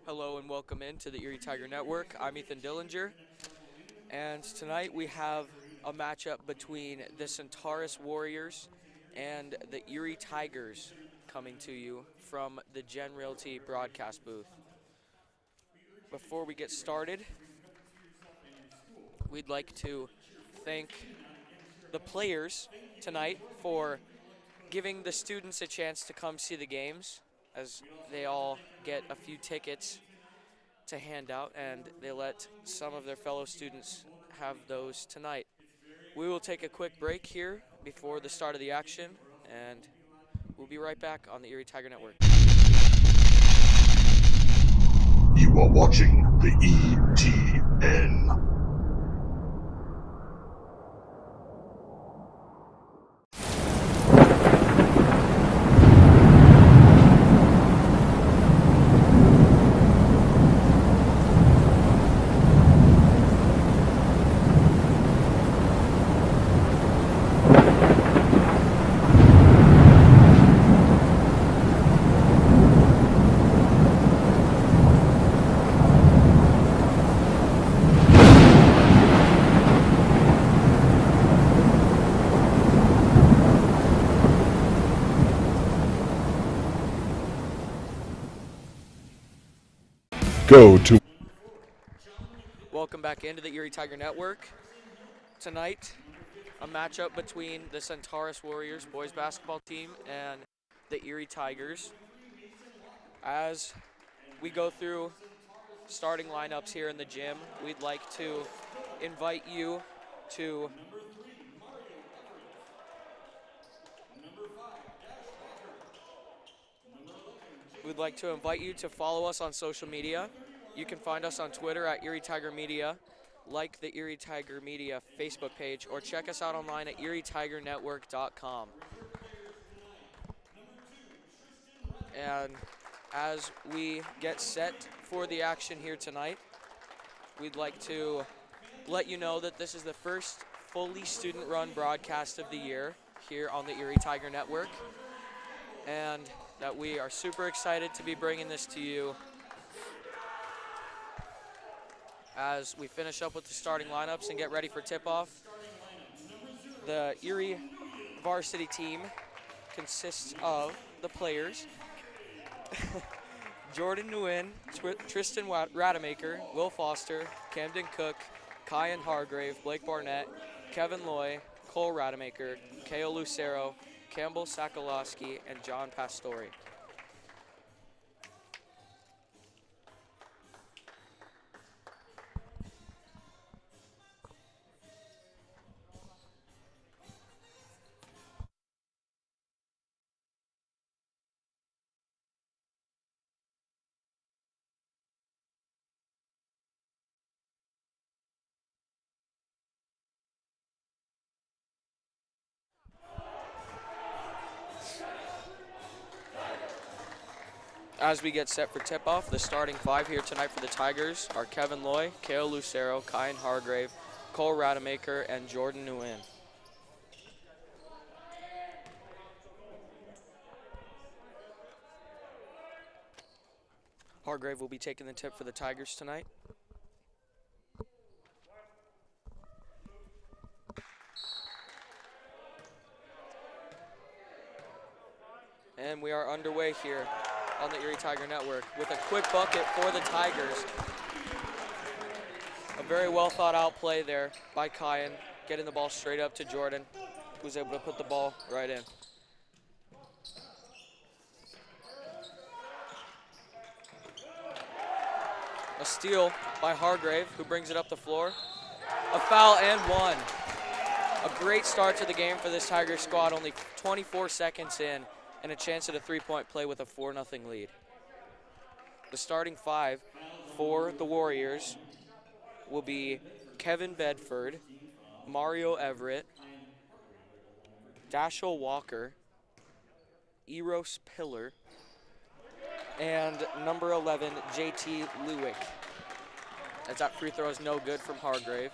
Hello and welcome into the Erie Tiger Network. I'm Ethan Dillinger, and tonight we have a matchup between the Centaurus Warriors and the Erie Tigers coming to you from the Gen Realty broadcast booth. Before we get started, we'd like to thank the players tonight for giving the students a chance to come see the games, as they all get a few tickets to hand out, and they let some of their fellow students have those tonight. We will take a quick break here before the start of the action, and we'll be right back on the Erie Tiger Network. You are watching the ETN. Go to. Welcome back into the Erie Tiger Network. Tonight, a matchup between the Centaurus Warriors boys basketball team and the Erie Tigers. As we go through starting lineups here in the gym, we'd like to invite you to follow us on social media. You can find us on Twitter at Erie Tiger Media, like the Erie Tiger Media Facebook page, or check us out online at erietiger.network.com. And as we get set for the action here tonight, we'd like to let you know that this is the first fully student-run broadcast of the year here on the Erie Tiger Network, and that we are super excited to be bringing this to you as we finish up with the starting lineups and get ready for tip-off. The Erie varsity team consists of the players Jordan Nguyen, Tristan Rademacher, Will Foster, Camden Cook, Kyan Hargrave, Blake Barnett, Kevin Loy, Cole Rademacher, Keo Lucero, Campbell Sakolowski, and John Pastore. As we get set for tip-off, the starting five here tonight for the Tigers are Kevin Loy, Keo Lucero, Kyan Hargrave, Cole Rademacher, and Jordan Nguyen. Hargrave will be taking the tip for the Tigers tonight. And we are underway here on the Erie Tiger Network with a quick bucket for the Tigers. A very well thought out play there by Kyan, getting the ball straight up to Jordan, who's able to put the ball right in. A steal by Hargrave, who brings it up the floor. A foul and one. A great start to the game for this Tiger squad, only 24 seconds in, and a chance at a three-point play with a 4-0 lead. The starting five for the Warriors will be Kevin Bedford, Mario Everett, Dashel Walker, Eros Pillar, and number 11, JT Lewick. As that free throw is no good from Hargrave.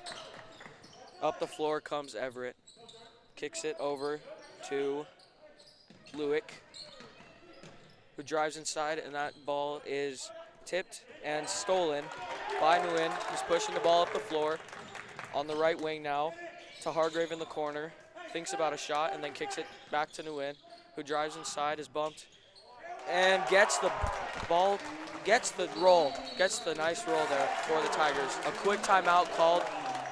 Up the floor comes Everett. Kicks it over to Lewick, who drives inside, and that ball is tipped and stolen by Nguyen, who's pushing the ball up the floor on the right wing now to Hargrave in the corner. Thinks about a shot and then kicks it back to Nguyen, who drives inside, is bumped, and gets the ball, gets the nice roll there for the Tigers. A quick timeout called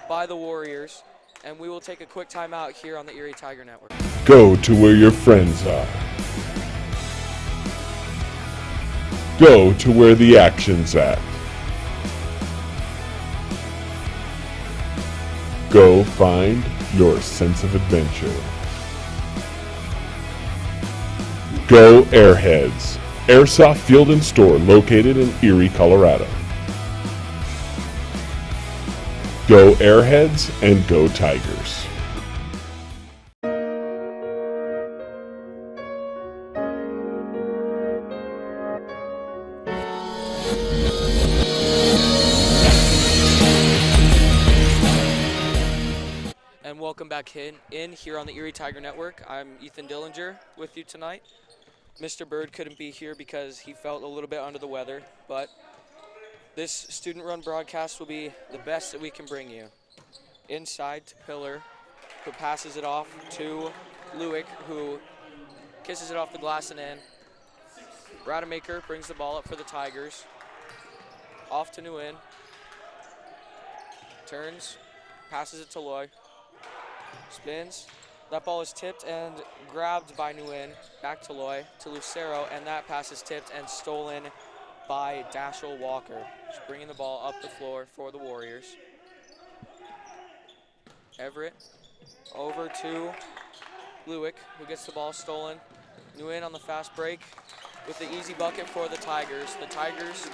by the Warriors, and we will take a quick timeout here on the Erie Tiger Network. Go to where your friends are. Go to where the action's at. Go find your sense of adventure. Go Airheads, Airsoft Field and Store located in Erie, Colorado. Go Airheads and go Tigers. And welcome back in here on the Erie Tiger Network. I'm Ethan Dillinger with you tonight. Mr. Bird couldn't be here because he felt a little bit under the weather, but this student-run broadcast will be the best that we can bring you. Inside to Pillar, who passes it off to Lewick, who kisses it off the glass and in. Rademacher brings the ball up for the Tigers. Off to Nguyen. Turns, passes it to Loy. Spins. That ball is tipped and grabbed by Nguyen. Back to Loy, to Lucero, and that pass is tipped and stolen by Dashel Walker. Just bringing the ball up the floor for the Warriors. Everett over to Lewick, who gets the ball stolen. Nguyen on the fast break with the easy bucket for the Tigers. The Tigers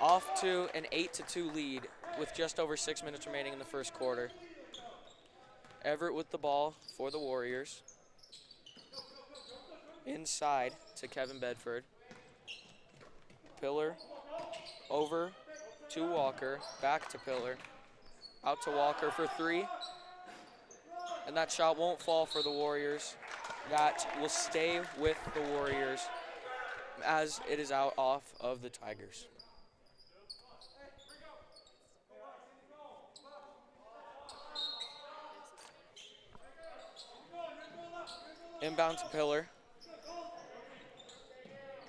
off to an 8-2 lead with just over 6 minutes remaining in the first quarter. Everett with the ball for the Warriors. Inside to Kevin Bedford. Pillar over to Walker, back to Pillar. Out to Walker for three. And that shot won't fall for the Warriors. That will stay with the Warriors as it is out off of the Tigers. Inbound to Pillar.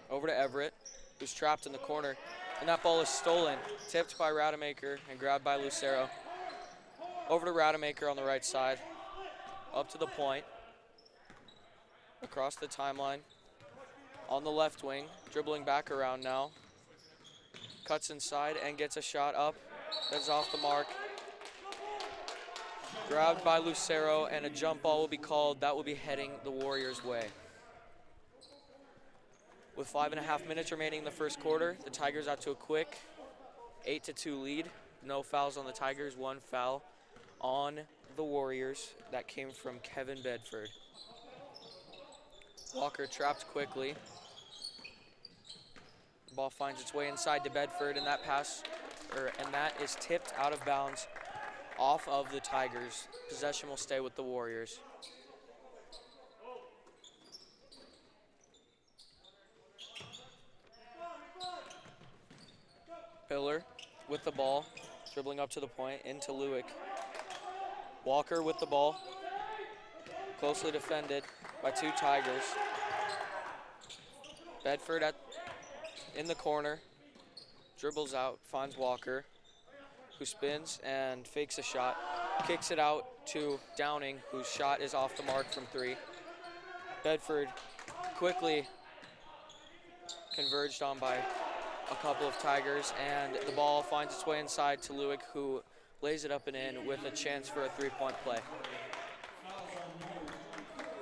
Over to Everett, who's trapped in the corner. And that ball is stolen, tipped by Rademacher and grabbed by Lucero. Over to Rademacher on the right side. Up to the point. Across the timeline. On the left wing, dribbling back around now. Cuts inside and gets a shot up. That's off the mark. Grabbed by Lucero, and a jump ball will be called. That will be heading the Warriors' way. With 5.5 minutes remaining in the first quarter, the Tigers out to a quick 8-2 lead. No fouls on the Tigers, one foul on the Warriors. That came from Kevin Bedford. Walker trapped quickly. The ball finds its way inside to Bedford, and that is tipped out of bounds off of the Tigers. Possession will stay with the Warriors. Pillar with the ball, dribbling up to the point, into Lewick. Walker with the ball, closely defended by two Tigers. Bedford in the corner, dribbles out, finds Walker, who spins and fakes a shot, kicks it out to Downing, whose shot is off the mark from three. Bedford quickly converged on by a couple of Tigers, and the ball finds its way inside to Lewick, who lays it up and in with a chance for a three-point play.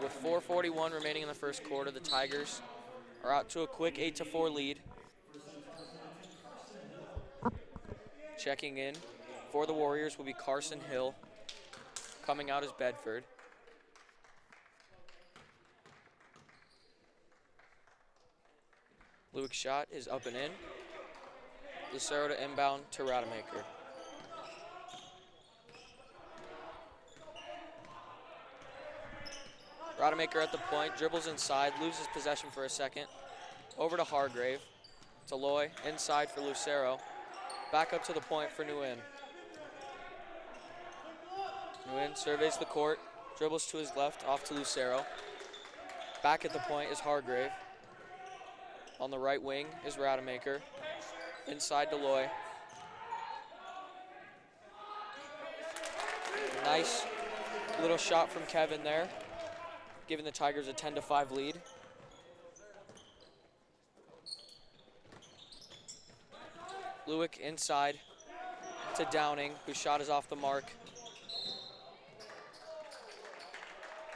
With 4:41 remaining in the first quarter, the Tigers are out to a quick 8-4 lead. Checking in for the Warriors will be Carson Hill. Coming out is Bedford. Lewick's shot is up and in. Lucero to inbound to Rademacher. Rademacher at the point, dribbles inside, loses possession for a second. Over to Hargrave. Deloy inside for Lucero. Back up to the point for Nguyen. Nguyen surveys the court, dribbles to his left, off to Lucero. Back at the point is Hargrave. On the right wing is Rademacher. Inside Deloy. Nice little shot from Kevin there, giving the Tigers a 10-5 lead. Lewick inside to Downing, whose shot is off the mark.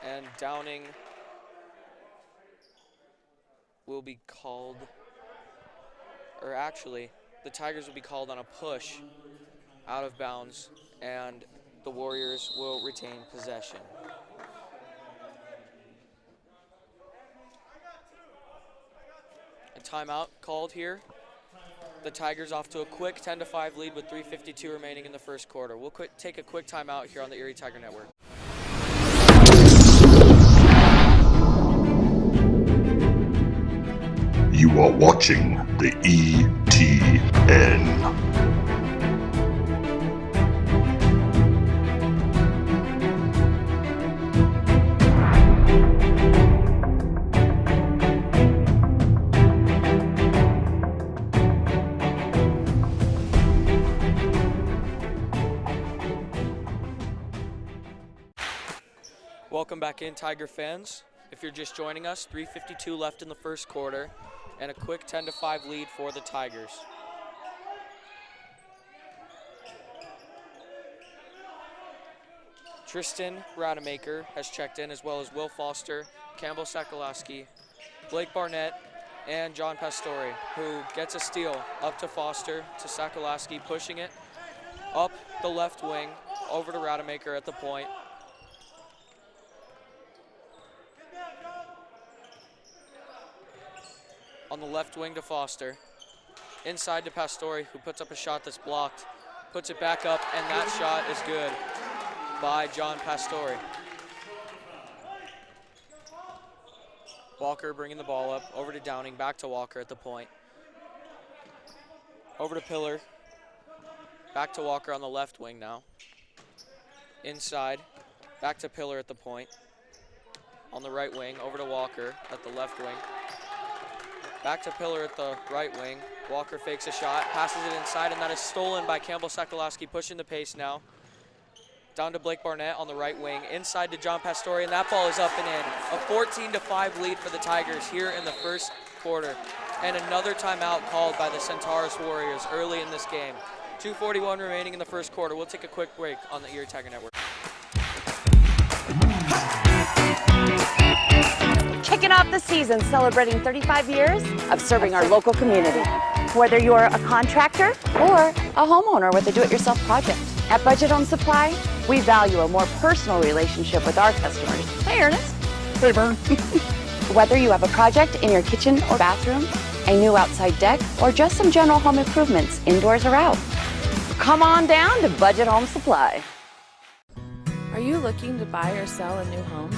And Downing will be called, or actually, the Tigers will be called on a push out of bounds, and the Warriors will retain possession. A timeout called here. The Tigers off to a quick 10-5 lead with 3:52 remaining in the first quarter. We'll take a quick timeout here on the Erie Tiger Network. You are watching the ETN. Welcome back in, Tiger fans. If you're just joining us, 3:52 left in the first quarter, and a quick 10-5 lead for the Tigers. Tristan Rademacher has checked in, as well as Will Foster, Campbell Sokolowski, Blake Barnett, and John Pastore, who gets a steal up to Foster, to Sokolowski, pushing it up the left wing, over to Rademacher at the point. On the left wing to Foster. Inside to Pastore, who puts up a shot that's blocked. Puts it back up, and that shot is good by John Pastore. Walker bringing the ball up, over to Downing, back to Walker at the point. Over to Pillar. Back to Walker on the left wing now. Inside, back to Pillar at the point. On the right wing, over to Walker at the left wing. Back to Pillar at the right wing. Walker fakes a shot, passes it inside, and that is stolen by Campbell Sokolowski, pushing the pace now. Down to Blake Barnett on the right wing, inside to John Pastore, and that ball is up and in. A 14-5 lead for the Tigers here in the first quarter. And another timeout called by the Centaurus Warriors early in this game. 2:41 remaining in the first quarter. We'll take a quick break on the Erie Tiger Network. Kicking off the season celebrating 35 years of serving our local community. Whether you're a contractor or a homeowner with a do-it-yourself project. At Budget Home Supply, we value a more personal relationship with our customers. Hey, Ernest. Hey, Vern. Whether you have a project in your kitchen or bathroom, a new outside deck, or just some general home improvements, indoors or out, come on down to Budget Home Supply. Are you looking to buy or sell a new home?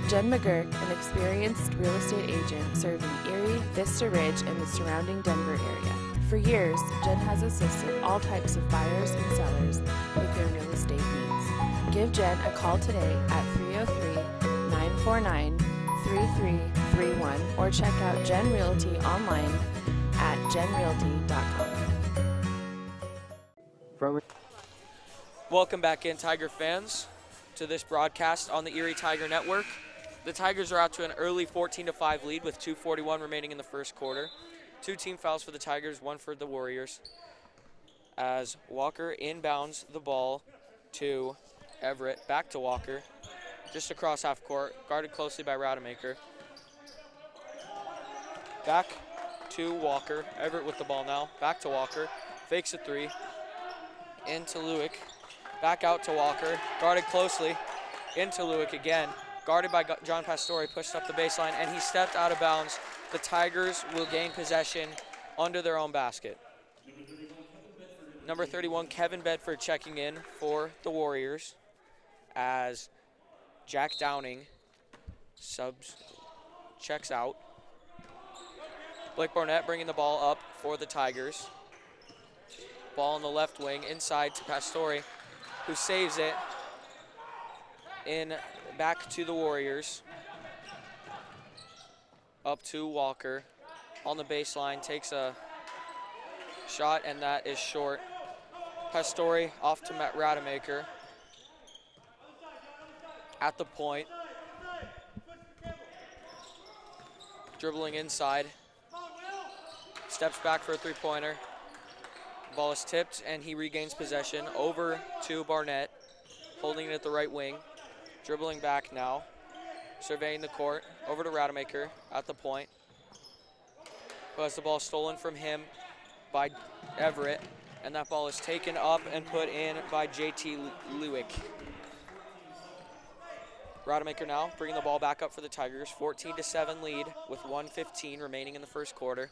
Jen McGurk, an experienced real estate agent serving Erie, Vista Ridge, and the surrounding Denver area. For years, Jen has assisted all types of buyers and sellers with their real estate needs. Give Jen a call today at 303-949-3331 or check out Jen Realty online at jenrealty.com. Welcome back in, Tiger fans, to this broadcast on the Erie Tiger Network. The Tigers are out to an early 14-5 lead with 2:41 remaining in the first quarter. 2 team fouls for the Tigers, 1 for the Warriors. As Walker inbounds the ball to Everett, back to Walker, just across half court, guarded closely by Rademacher. Back to Walker, Everett with the ball now, back to Walker, fakes a 3, into Lewick, back out to Walker, guarded closely, into Lewick again, guarded by John Pastore, pushed up the baseline, and he stepped out of bounds. The Tigers will gain possession under their own basket. Number 31, Kevin Bedford, checking in for the Warriors as Jack Downing checks out. Blake Barnett bringing the ball up for the Tigers. Ball on the left wing, inside to Pastore, who saves it. Back to the Warriors. Up to Walker. On the baseline, takes a shot, and that is short. Pastore off to Matt Rademacher. At the point. Dribbling inside. Steps back for a three-pointer. Ball is tipped, and he regains possession. Over to Barnett, holding it at the right wing. Dribbling back now. Surveying the court. Over to Rademacher at the point. Who has the ball stolen from him by Everett. And that ball is taken up and put in by JT Lewick. Rademacher now bringing the ball back up for the Tigers. 14-7 lead with 1:15 remaining in the first quarter.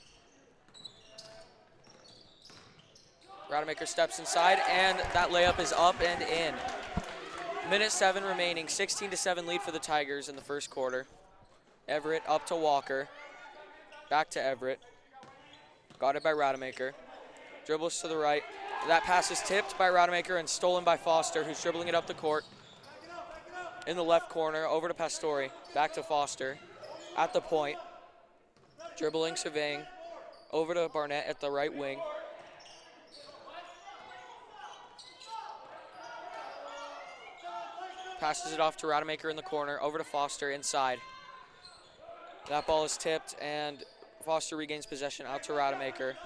Rademacher steps inside, and that layup is up and in. Minute 7 remaining, 16-7 lead for the Tigers in the first quarter. Everett up to Walker. Back to Everett. Guarded by Rademacher. Dribbles to the right. That pass is tipped by Rademacher and stolen by Foster, who's dribbling it up the court. In the left corner, over to Pastore. Back to Foster. At the point. Dribbling, surveying. Over to Barnett at the right wing. Passes it off to Rademacher in the corner. Over to Foster inside. That ball is tipped, and Foster regains possession out to Rademacher.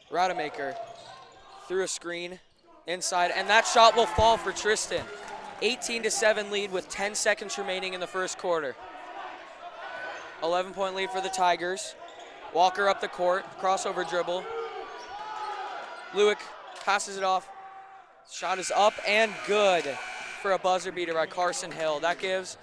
Rademacher through a screen inside, and that shot will fall for Tristan. 18-7 lead with 10 seconds remaining in the first quarter. 11-point lead for the Tigers. Walker up the court, crossover dribble. Lewick passes it off. Shot is up and good for a buzzer beater by Carson Hill. That gives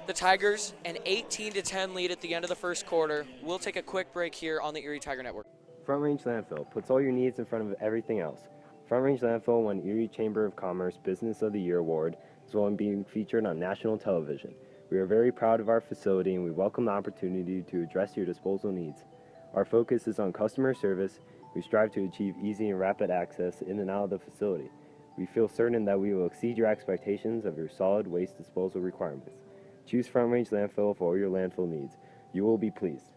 the Tigers an 18-10 lead at the end of the first quarter. We'll take a quick break here on the Erie Tiger Network. Front Range Landfill puts all your needs in front of everything else. Front Range Landfill won Erie Chamber of Commerce Business of the Year Award, as well as being featured on national television. We are very proud of our facility, and we welcome the opportunity to address your disposal needs. Our focus is on customer service. We strive to achieve easy and rapid access in and out of the facility. We feel certain that we will exceed your expectations of your solid waste disposal requirements. Choose Front Range Landfill for all your landfill needs. You will be pleased.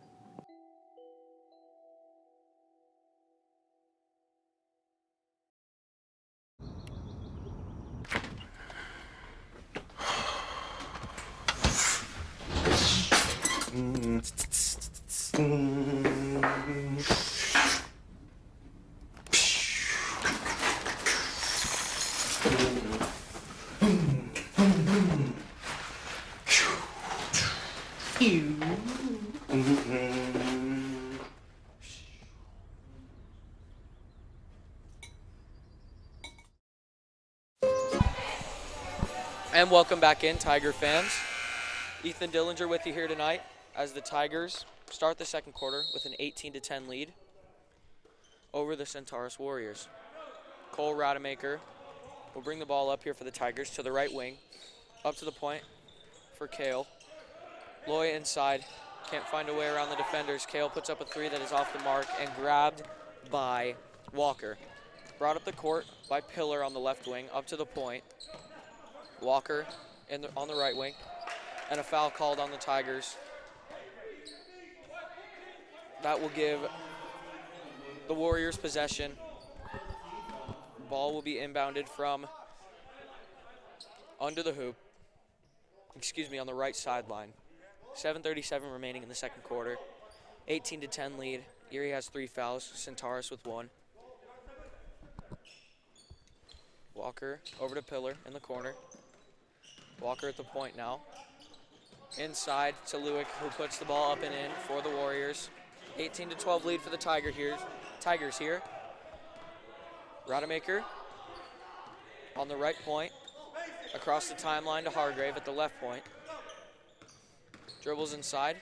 And welcome back in, Tiger fans. Ethan Dillinger with you here tonight as the Tigers start the second quarter with an 18-10 lead over the Centaurus Warriors. Cole Rademacher will bring the ball up here for the Tigers to the right wing. Up to the point for Kale. Loy inside. Can't find a way around the defenders. Kale puts up a three that is off the mark and grabbed by Walker. Brought up the court by Pillar on the left wing. Up to the point. Walker on the right wing. And a foul called on the Tigers. That will give the Warriors possession. Ball will be inbounded from under the hoop. On the right sideline. 7:37 remaining in the second quarter. 18-10 lead. Erie has 3 fouls. Centaurus with 1. Walker over to Pillar in the corner. Walker at the point now. Inside to Lewick, who puts the ball up and in for the Warriors. 18-12 lead for the Tigers here. Rademacher on the right point. Across the timeline to Hargrave at the left point. Dribbles inside.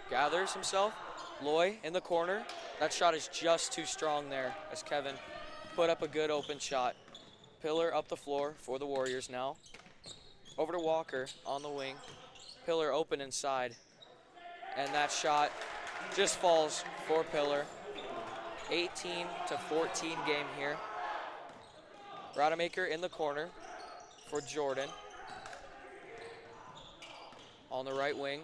Gathers himself. Loy in the corner. That shot is just too strong there as Kevin put up a good open shot. Pillar up the floor for the Warriors now. Over to Walker on the wing. Pillar open inside. And that shot just falls for Pillar. 18-14 game here. Rademacher in the corner for Jordan. On the right wing.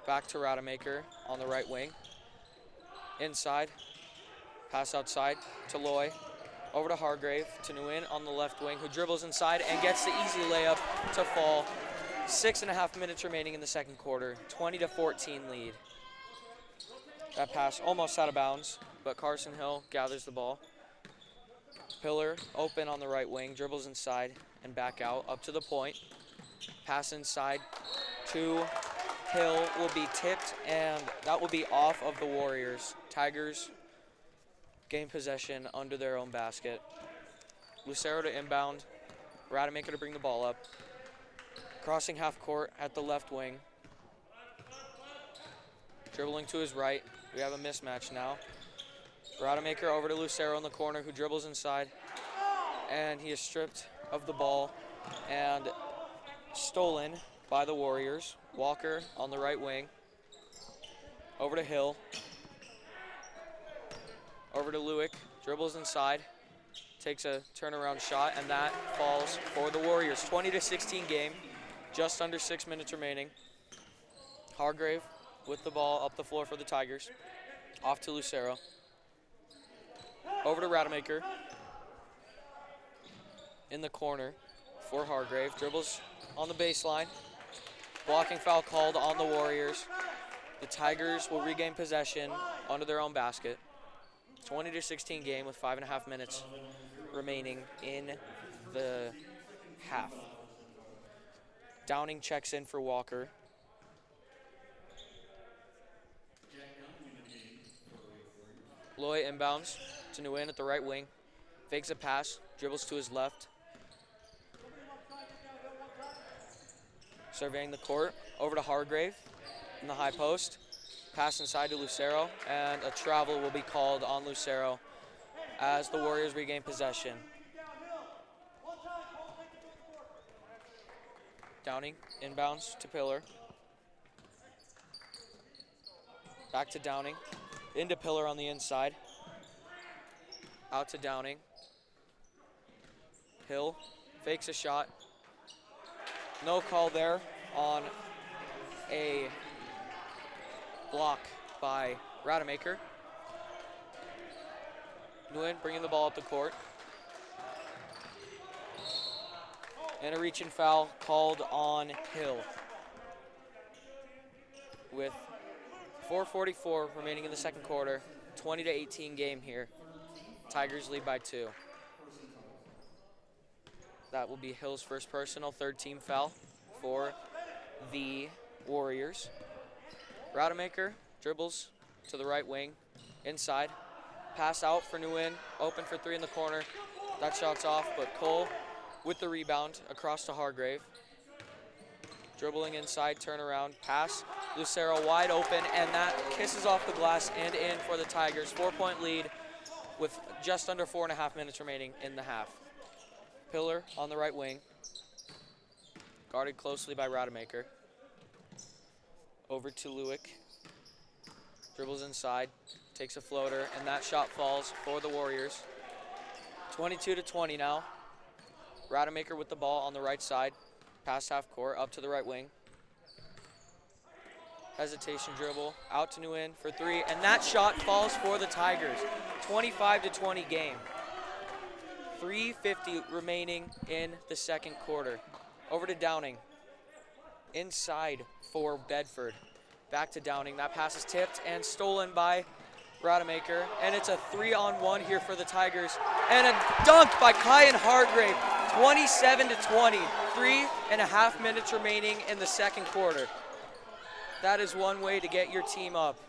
Back to Rademacher on the right wing. Inside. Pass outside to Loy. Over to Hargrave to Nguyen on the left wing, who dribbles inside and gets the easy layup to fall. 6.5 minutes remaining in the second quarter. 20-14 lead. That pass almost out of bounds, but Carson Hill gathers the ball. Pillar open on the right wing, dribbles inside and back out, up to the point. Pass inside to Hill will be tipped, and that will be off of the Warriors. Tigers gain possession under their own basket. Lucero to inbound. Rademacher to bring the ball up. Crossing half court at the left wing. Dribbling to his right. We have a mismatch now. Rademacher over to Lucero in the corner, who dribbles inside. And he is stripped of the ball and stolen by the Warriors. Walker on the right wing. Over to Hill. Over to Lewick, dribbles inside, takes a turnaround shot, and that falls for the Warriors. 20-16 game, just under 6 minutes remaining. Hargrave with the ball up the floor for the Tigers. Off to Lucero. Over to Rademacher. In the corner for Hargrave, dribbles on the baseline. Blocking foul called on the Warriors. The Tigers will regain possession under their own basket. 20-16 game with 5.5 minutes remaining in the half. Downing checks in for Walker. Loy inbounds to Nguyen at the right wing. Fakes a pass, dribbles to his left. Surveying the court, over to Hargrave in the high post. Pass inside to Lucero, and a travel will be called on Lucero as the Warriors regain possession. Downing inbounds to Pillar. Back to Downing. Into Pillar on the inside. Out to Downing. Hill fakes a shot. No call there on a block by Rademacher. Nguyen bringing the ball up the court. And a reach and foul called on Hill. With 4:44 remaining in the second quarter, 20-18 game here. Tigers lead by 2. That will be Hill's first personal, third team foul for the Warriors. Rademacher dribbles to the right wing, inside. Pass out for Nguyen, open for 3 in the corner. That shot's off, but Cole with the rebound across to Hargrave. Dribbling inside, turnaround, pass. Lucero wide open, and that kisses off the glass and in for the Tigers. 4-point lead with just under 4.5 minutes remaining in the half. Pillar on the right wing, guarded closely by Rademacher. Over to Lewick. Dribbles inside, takes a floater, and that shot falls for the Warriors. 22-20 now. Rademacher with the ball on the right side. Past half court, up to the right wing. Hesitation dribble, out to Nguyen for 3, and that shot falls for the Tigers. 25-20 game. 3:50 remaining in the second quarter. Over to Downing. Inside for Bedford. Back to Downing. That pass is tipped and stolen by Rademacher. And it's a 3-on-1 here for the Tigers. And a dunk by Kyan Hargrave. 27-20. 3.5 minutes remaining in the second quarter. That is one way to get your team up.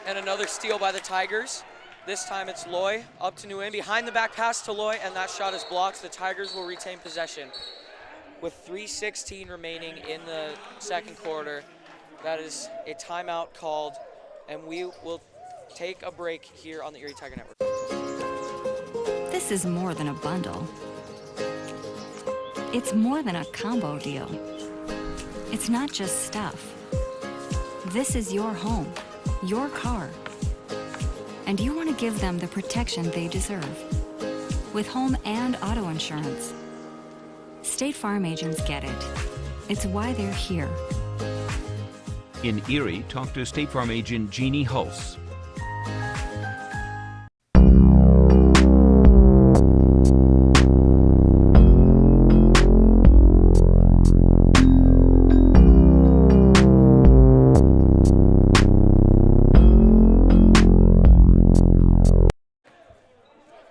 And another steal by the Tigers. This time it's Loy up to Nguyen. Behind the back pass to Loy, and that shot is blocked. The Tigers will retain possession. With 3:16 remaining in the second quarter, that is a timeout called, and we will take a break here on the Erie Tiger Network. This is more than a bundle. It's more than a combo deal. It's not just stuff. This is your home, your car. And you want to give them the protection they deserve. With home and auto insurance. State Farm agents get it. It's why they're here. In Erie, talk to State Farm agent Jeannie Hulse.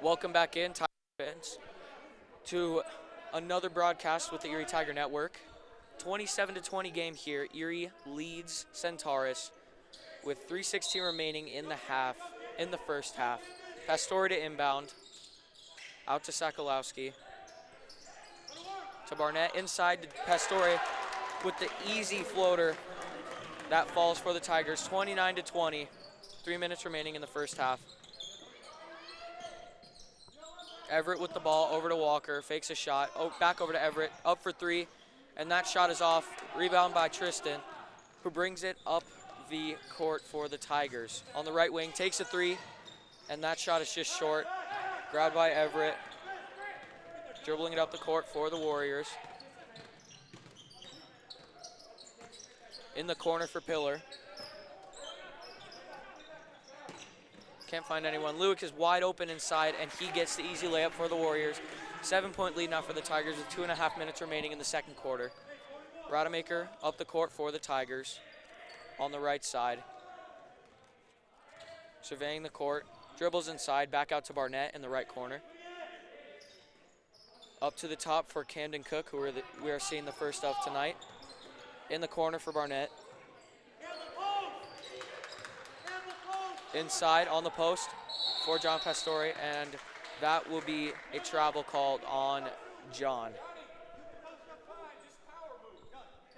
Welcome back in, Tiger fans, to another broadcast with the Erie Tiger Network. 27-20 game here. Erie leads Centaurus with 3:16 remaining in the first half. Pastore to inbound, out to Sokolowski, to Barnett, inside to Pastore with the easy floater. That falls for the Tigers, 29-20. 3 minutes remaining in the first half. Everett with the ball, over to Walker, fakes a shot, back over to Everett, up for three, and that shot is off. Rebound by Tristan, who brings it up the court for the Tigers. On the right wing, takes a three, and that shot is just short. Grabbed by Everett, dribbling it up the court for the Warriors. In the corner for Pillar. Can't find anyone. Lewick is wide open inside, and he gets the easy layup for the Warriors. 7-point lead now for the Tigers with 2.5 minutes remaining in the second quarter. Rademacher up the court for the Tigers on the right side. Surveying the court. Dribbles inside, back out to Barnett in the right corner. Up to the top for Camden Cook, who we are seeing the first of tonight. In the corner for Barnett. Inside on the post for John Pastore, and that will be a travel called on John.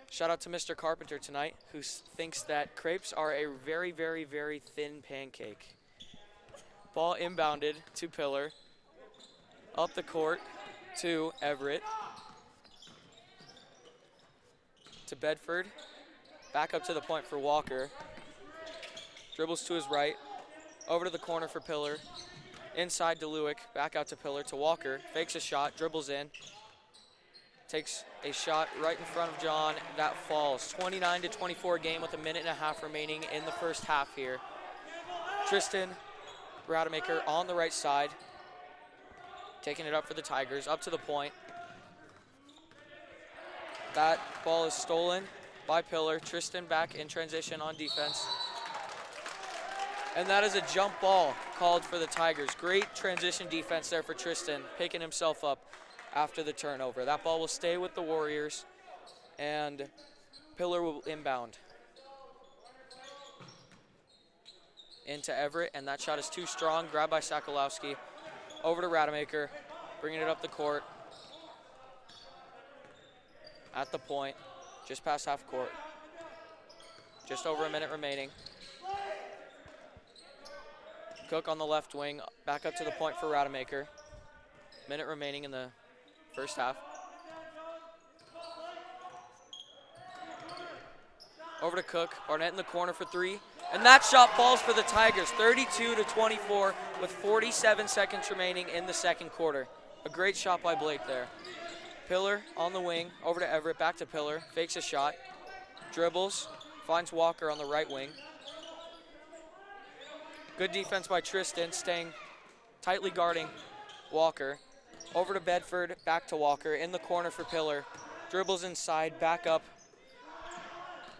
Shout out to Mr. Carpenter tonight, who thinks that crepes are a very, very, very thin pancake. Ball inbounded to Pillar. Up the court to Everett. To Bedford. Back up to the point for Walker. Dribbles to his right, over to the corner for Pillar. Inside to Lewick, back out to Pillar, to Walker. Fakes a shot, dribbles in. Takes a shot right in front of John. That falls. 29-24 game with 1.5 minutes remaining in the first half here. Tristan Rademacher on the right side. Taking it up for the Tigers, up to the point. That ball is stolen by Pillar. Tristan back in transition on defense. And that is a jump ball called for the Tigers. Great transition defense there for Tristan, picking himself up after the turnover. That ball will stay with the Warriors, and Pillar will inbound. Into Everett, and that shot is too strong. Grabbed by Sokolowski. Over to Rademacher, bringing it up the court. At the point, just past half court. Just over 1 minute remaining. Cook on the left wing, back up to the point for Rademacher. Minute remaining in the first half. Over to Cook, Barnett in the corner for three, and that shot falls for the Tigers, 32-24 with 47 seconds remaining in the second quarter. A great shot by Blake there. Pillar on the wing, over to Everett, back to Pillar, fakes a shot, dribbles, finds Walker on the right wing. Good defense by Tristan, staying tightly guarding Walker. Over to Bedford, back to Walker, in the corner for Pillar. Dribbles inside, back up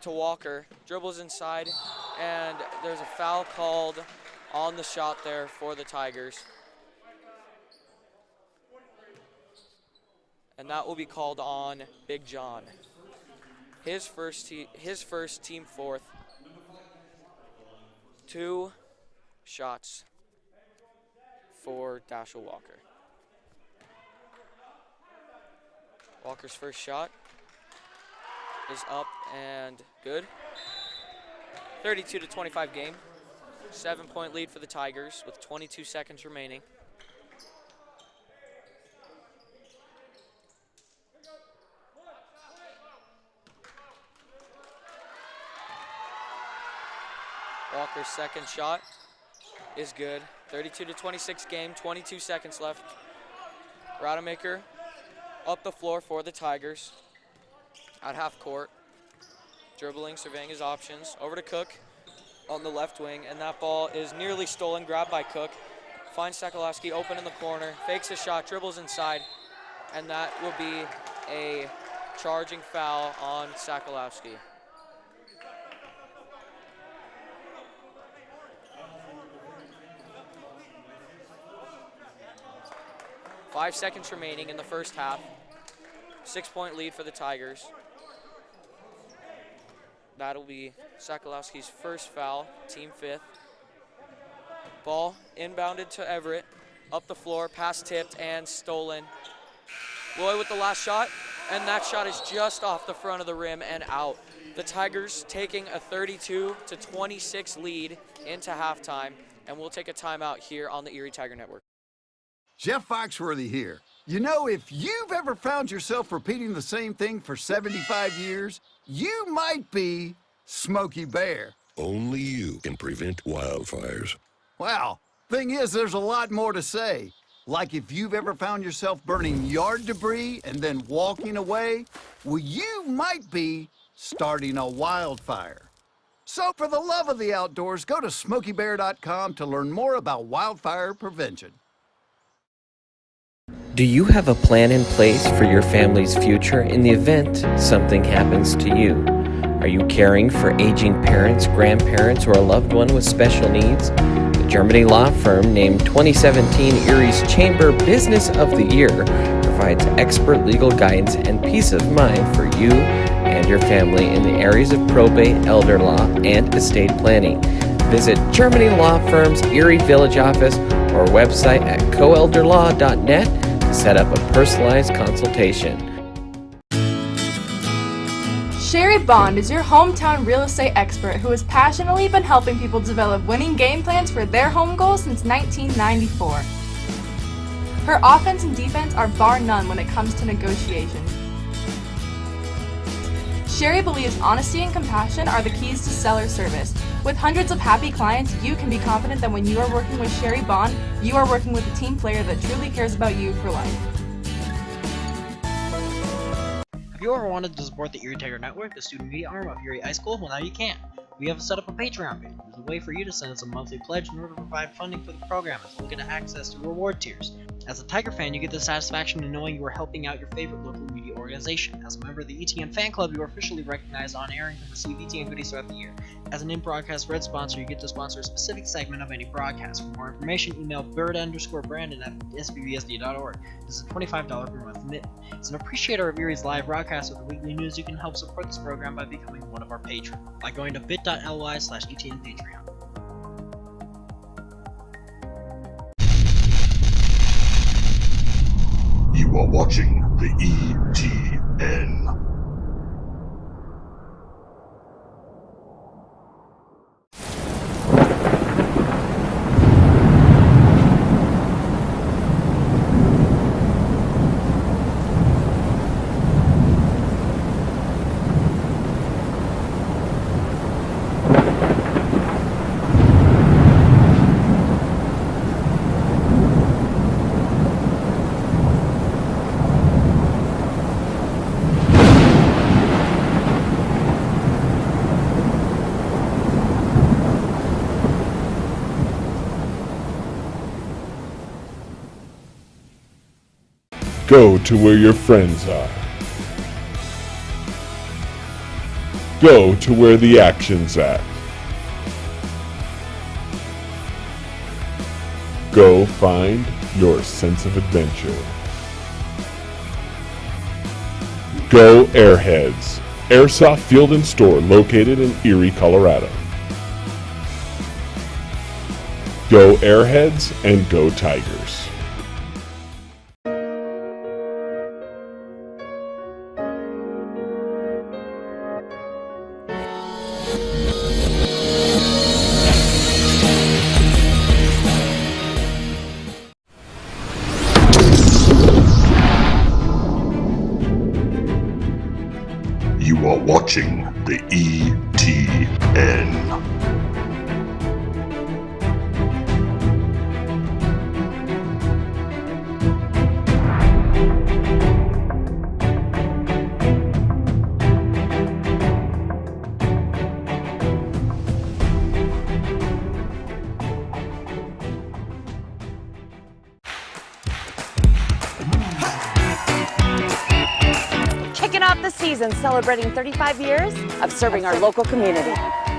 to Walker. Dribbles inside, and there's a foul called on the shot there for the Tigers. And that will be called on Big John. His first team fourth. 2 shots for Dashel Walker. Walker's first shot is up and good. 32-25 game. 7-point lead for the Tigers with 22 seconds remaining. Walker's second shot is good. 32-26 game, 22 seconds left. Rademacher up the floor for the Tigers at half court. Dribbling, surveying his options. Over to Cook on the left wing, and that ball is nearly stolen, grabbed by Cook. Finds Sokolowski open in the corner, fakes a shot, dribbles inside, and that will be a charging foul on Sokolowski. Five seconds remaining in the first half. 6-point lead for the Tigers. That'll be Sokolowski's first foul, team 5th. Ball inbounded to Everett. Up the floor, pass tipped and stolen. Loy with the last shot, and that shot is just off the front of the rim and out. The Tigers taking a 32-26 lead into halftime, and we'll take a timeout here on the Erie Tiger Network. Jeff Foxworthy here. You know, if you've ever found yourself repeating the same thing for 75 years, you might be Smokey Bear. Only you can prevent wildfires. Well, thing is, there's a lot more to say. Like if you've ever found yourself burning yard debris and then walking away, well, you might be starting a wildfire. So for the love of the outdoors, go to SmokeyBear.com to learn more about wildfire prevention. Do you have a plan in place for your family's future in the event something happens to you? Are you caring for aging parents, grandparents, or a loved one with special needs? The Germany law firm named 2017 Erie's Chamber Business of the Year provides expert legal guidance and peace of mind for you and your family in the areas of probate, elder law, and estate planning. Visit Germany Law Firm's Erie Village office or website at coelderlaw.net to set up a personalized consultation. Sherry Bond is your hometown real estate expert who has passionately been helping people develop winning game plans for their home goals since 1994. Her offense and defense are bar none when it comes to negotiation. Sherry believes honesty and compassion are the keys to seller service. With hundreds of happy clients, you can be confident that when you are working with Sherry Bond, you are working with a team player that truly cares about you for life. Have you ever wanted to support the Erie Tiger Network, the student media arm of Erie High School? Well, now you can. We have set up a Patreon page. There's a way for you to send us a monthly pledge in order to provide funding for the program, as well as get access to reward tiers. As a Tiger fan, you get the satisfaction in knowing you are helping out your favorite local media organization. As a member of the ETN fan club, you are officially recognized on air and can receive ETN goodies throughout the year. As an in-broadcast red sponsor, you get to sponsor a specific segment of any broadcast. For more information, email bird_brandon@sbbsd.org. This is a $25 per month commitment. As an appreciator of Erie's live broadcast with the weekly news, you can help support this program by becoming one of our patrons by going to bit.ly/ETN Patreon. You are watching the ETN. Go to where your friends are. Go to where the action's at. Go find your sense of adventure. Go Airheads, Airsoft Field and Store located in Erie, Colorado. Go Airheads and go Tigers. You are watching the ETN. season celebrating 35 years of serving our local community.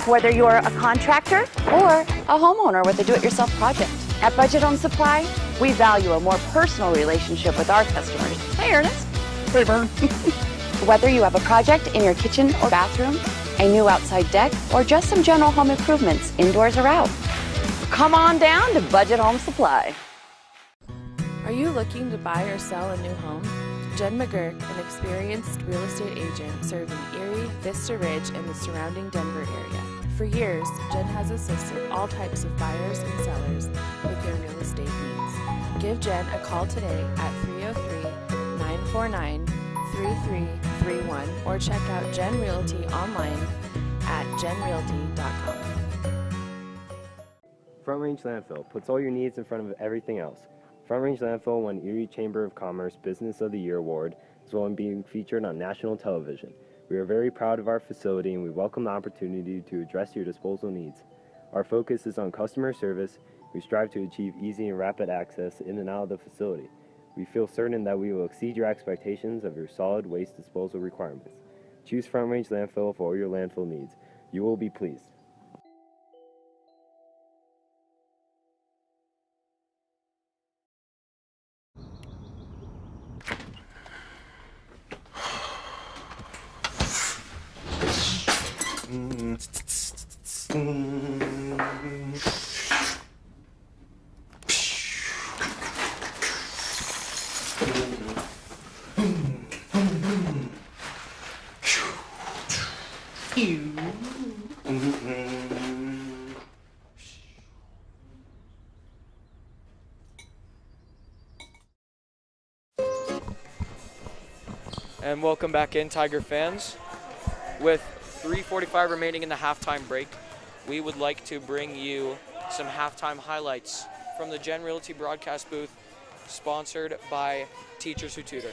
Whether you're a contractor or a homeowner with a do-it-yourself project. At Budget Home Supply, we value a more personal relationship with our customers. Hey, Ernest. Hey, Vern. Whether you have a project in your kitchen or bathroom, a new outside deck, or just some general home improvements, indoors or out, come on down to Budget Home Supply. Are you looking to buy or sell a new home? Jen McGurk, an experienced real estate agent serving Erie, Vista Ridge, and the surrounding Denver area. For years, Jen has assisted all types of buyers and sellers with their real estate needs. Give Jen a call today at 303-949-3331 or check out Jen Realty online at jenrealty.com. Front Range Landfill puts all your needs in front of everything else. Front Range Landfill won Erie Chamber of Commerce Business of the Year Award, as well as being featured on national television. We are very proud of our facility and we welcome the opportunity to address your disposal needs. Our focus is on customer service. We strive to achieve easy and rapid access in and out of the facility. We feel certain that we will exceed your expectations of your solid waste disposal requirements. Choose Front Range Landfill for all your landfill needs. You will be pleased. And welcome back in, Tiger fans. With 3:45 remaining in the halftime break, we would like to bring you some halftime highlights from the Gen Realty broadcast booth, sponsored by Teachers Who Tutor.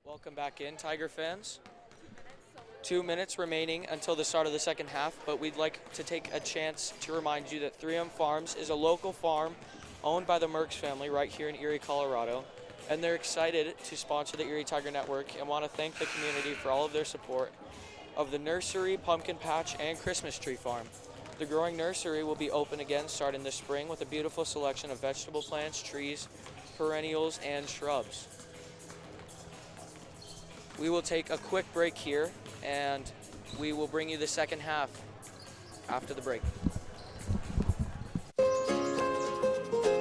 Welcome back in, Tiger fans. 2 minutes remaining until the start of the second half, but we'd like to take a chance to remind you that 3M Farms is a local farm owned by the Merckx family right here in Erie, Colorado, and they're excited to sponsor the Erie Tiger Network and want to thank the community for all of their support of the nursery, pumpkin patch, and Christmas tree farm. The growing nursery will be open again starting this spring with a beautiful selection of vegetable plants, trees, perennials, and shrubs. We will take a quick break here, and we will bring you the second half after the break.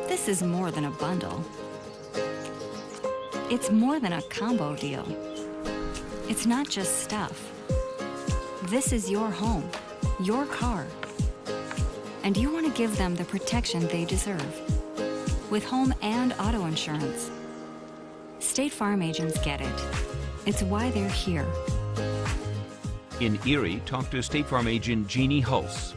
This is more than a bundle. It's more than a combo deal. It's not just stuff. This is your home, your car. And you want to give them the protection they deserve. With home and auto insurance. State Farm agents get it. It's why they're here. In Erie, talk to State Farm agent Jeannie Hulse.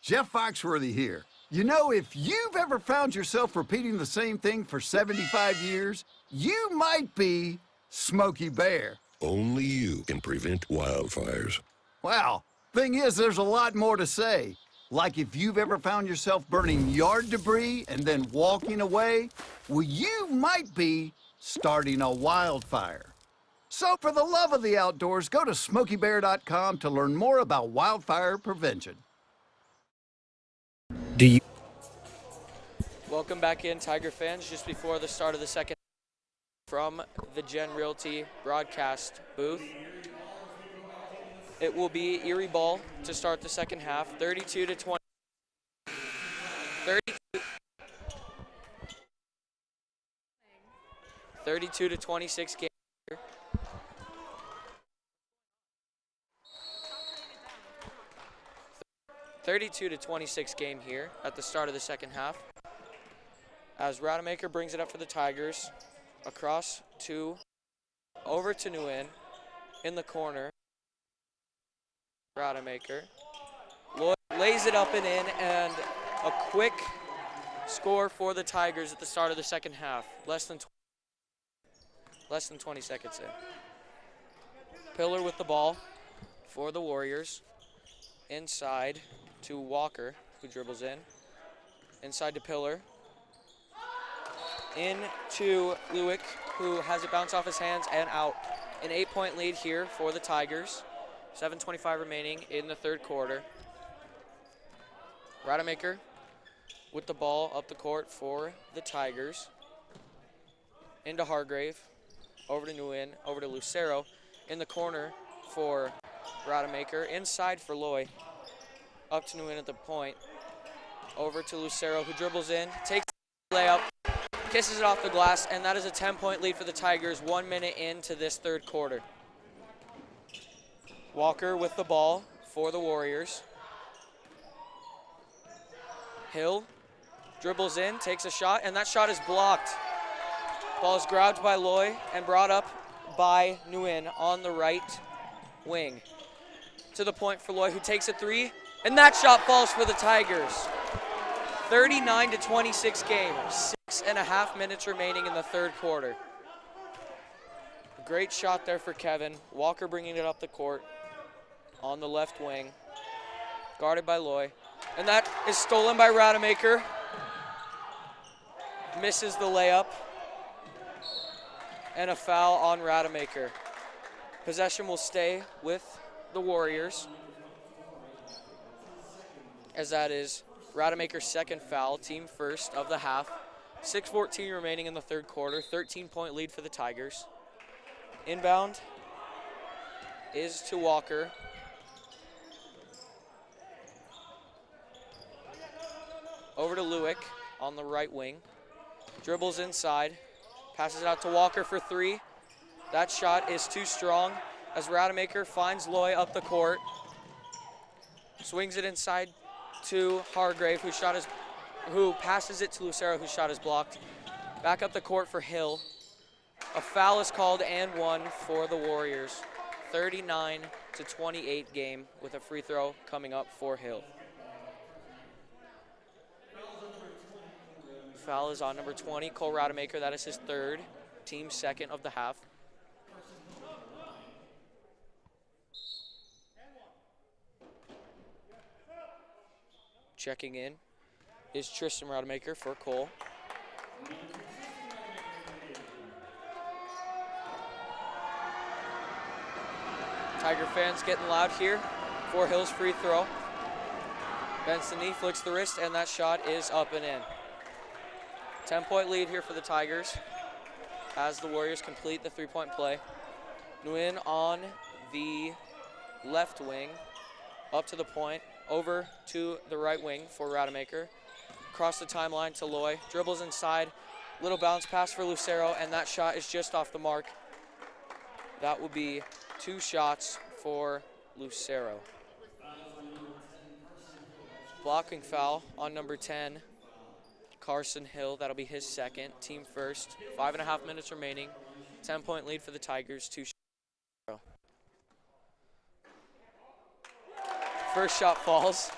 Jeff Foxworthy here. You know, if you've ever found yourself repeating the same thing for 75 years, you might be Smokey Bear. Only you can prevent wildfires. Well, thing is, there's a lot more to say. Like if you've ever found yourself burning yard debris and then walking away, well, you might be starting a wildfire. So for the love of the outdoors, go to SmokeyBear.com to learn more about wildfire prevention. Do you? Welcome back in, Tiger fans, just before the start of the second from the Gen Realty broadcast booth. It will be Erie ball to start the second half, 32 to 20. 32 to 26 game here. (32 to 26) game here at the start of the second half. As Rademacher brings it up for the Tigers, across to over to Nguyen in the corner. Rademacher Lloyd lays it up and in, and a quick score for the Tigers at the start of the second half. Less than 20 seconds in. Pillar with the ball for the Warriors. Inside to Walker, who dribbles in. Inside to Pillar. In to Lewick, who has it bounce off his hands and out. An 8-point lead here for the Tigers. 7:25 remaining in the third quarter. Rademacher with the ball up the court for the Tigers. Into Hargrave. Over to Nguyen, over to Lucero. In the corner for Rademacher. Inside for Loy. Up to Nguyen at the point. Over to Lucero, who dribbles in. Takes the layup. Kisses it off the glass, and that is a 10-point lead for the Tigers 1 minute into this third quarter. Walker with the ball for the Warriors. Hill dribbles in, takes a shot, and that shot is blocked. Ball is grabbed by Loy and brought up by Nguyen on the right wing. To the point for Loy, who takes a three, and that shot falls for the Tigers. 39 to 26 game, 6.5 minutes remaining in the third quarter. Great shot there for Kevin. Walker bringing it up the court on the left wing, guarded by Loy. And that is stolen by Rademacher. Misses the layup. And a foul on Rademacher. Possession will stay with the Warriors, as that is Rademacher's second foul, team first of the half. 6:14 remaining in the third quarter, 13-point lead for the Tigers. Inbound is to Walker. Over to Lewick on the right wing. Dribbles inside. Passes it out to Walker for three. That shot is too strong as Rademacher finds Loy up the court. Swings it inside to Hargrave, who passes it to Lucero, whose shot is blocked. Back up the court for Hill. A foul is called and one for the Warriors. 39 to 28 game with a free throw coming up for Hill. Foul is on number 20, Cole Rademacher. That is his third, team second of the half. Checking in is Tristan Rademacher for Cole. Tiger fans getting loud here for Hill's free throw. Bends the knee, flicks the wrist, and that shot is up and in. 10-point lead here for the Tigers as the Warriors complete the three-point play. Nguyen on the left wing, up to the point, over to the right wing for Rademacher. Across the timeline to Loy, dribbles inside, little bounce pass for Lucero, and that shot is just off the mark. That will be 2 shots for Lucero. Blocking foul on number 10, Carson Hill. That'll be his second, team first. 5.5 minutes remaining. 10-point lead for the Tigers, 2 shots. First shot falls.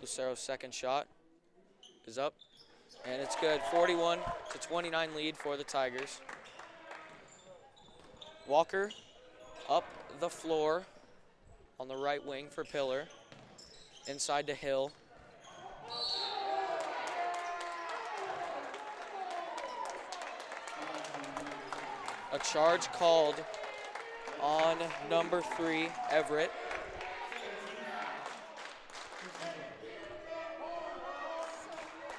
Lucero's second shot is up, and it's good. 41-29 lead for the Tigers. Walker up the floor on the right wing for Pillar. Inside to Hill. A charge called on number 3, Everett.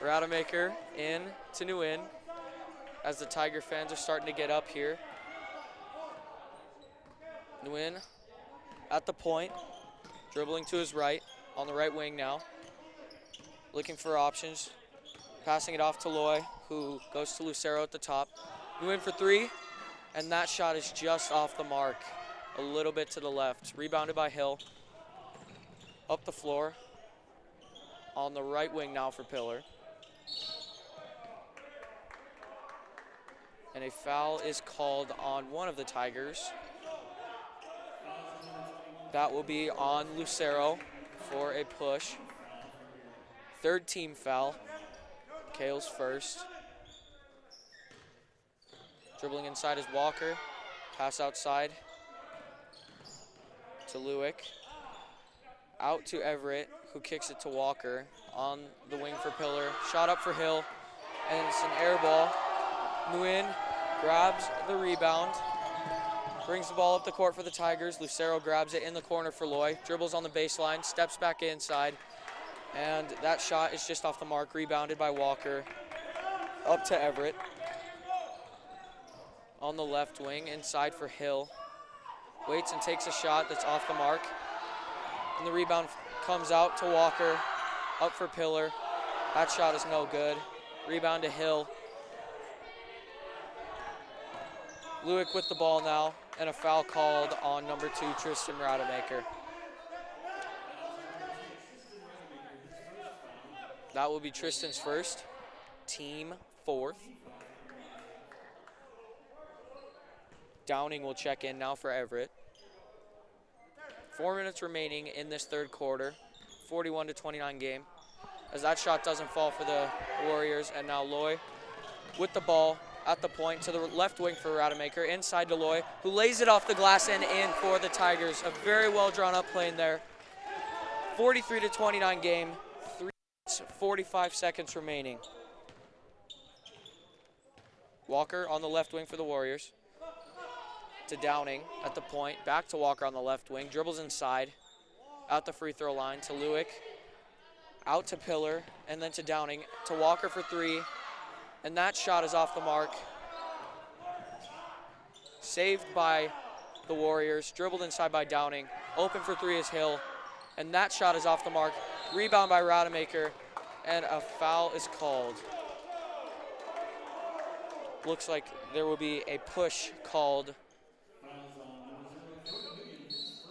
Rademacher in to Nguyen as the Tiger fans are starting to get up here. Nguyen at the point, dribbling to his right, on the right wing now. Looking for options, passing it off to Loy, who goes to Lucero at the top. Nguyen for 3, and that shot is just off the mark, a little bit to the left. Rebounded by Hill. Up the floor, on the right wing now for Pillar. And a foul is called on one of the Tigers. That will be on Lucero for a push. Third team foul. Kale's first. Dribbling inside is Walker. Pass outside to Lewick. Out to Everett, who kicks it to Walker. On the wing for Pillar. Shot up for Hill, and it's an air ball. Nguyen grabs the rebound. Brings the ball up the court for the Tigers. Lucero grabs it in the corner for Loy. Dribbles on the baseline, steps back inside. And that shot is just off the mark, rebounded by Walker. Up to Everett. On the left wing, inside for Hill. Waits and takes a shot that's off the mark. And the rebound comes out to Walker. Up for Pillar. That shot is no good. Rebound to Hill. Lewick with the ball now, and a foul called on number 2, Tristan Rademacher. That will be Tristan's first, team 4th. Downing will check in now for Everett. 4 minutes remaining in this third quarter, 41-29 game. As that shot doesn't fall for the Warriors, and now Loy with the ball at the point to the left wing for Rademacher, inside to Loy, who lays it off the glass and in for the Tigers. A very well drawn up play in there. 43-29 game, 3 minutes, 45 seconds remaining. Walker on the left wing for the Warriors. To Downing at the point, back to Walker on the left wing, dribbles inside, out the free throw line to Lewick, out to Pillar, and then to Downing, to Walker for 3, and that shot is off the mark. Saved by the Warriors, dribbled inside by Downing, open for 3 is Hill, and that shot is off the mark. Rebound by Rademacher, and a foul is called. Looks like there will be a push called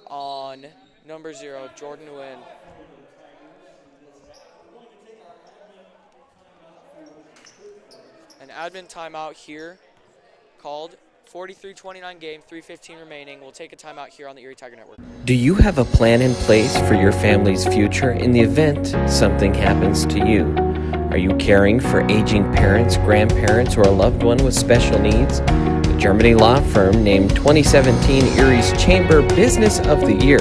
on number 0, Jordan Nguyen. An admin timeout here called. 43-29 game, 3:15 remaining. We'll take a timeout here on the Erie Tiger Network. Do you have a plan in place for your family's future in the event something happens to you? Are you caring for aging parents, grandparents, or a loved one with special needs? The Germany law firm named 2017 Erie's Chamber Business of the Year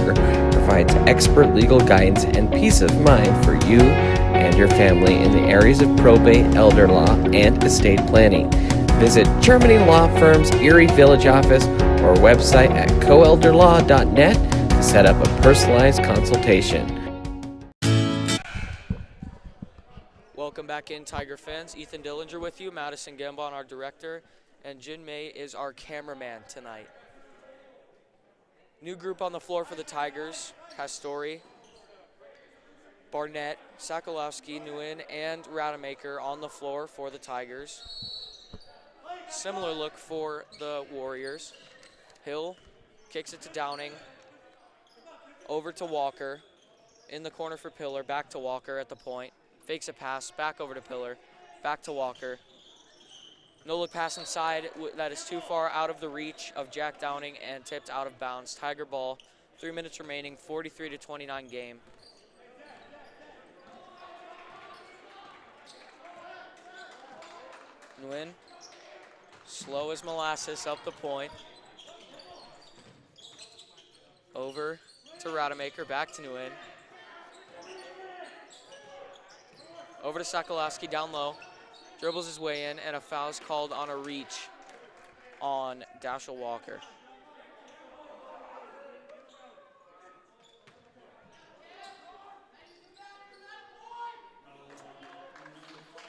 provides expert legal guidance and peace of mind for you and your family in the areas of probate, elder law, and estate planning. Visit Germany Law Firm's Erie Village office or website at coelderlaw.net to set up a personalized consultation. Welcome back in, Tiger fans. Ethan Dillinger with you, Madison Gambon, our director, and Jin May is our cameraman tonight. New group on the floor for the Tigers: Pastori, Barnett, Sokolowski, Nguyen, and Rademacher on the floor for the Tigers. Similar look for the Warriors. Hill kicks it to Downing, over to Walker, in the corner for Pillar, back to Walker at the point. Fakes a pass, back over to Pillar, back to Walker. No look pass inside, that is too far out of the reach of Jack Downing and tipped out of bounds. Tiger ball, 3 minutes remaining, 43-29 game. Nguyen, slow as molasses up the point. Over to Rademacher, back to Nguyen. Over to Sokolowski, down low. Dribbles his way in, and a foul's called on a reach on Dashel Walker.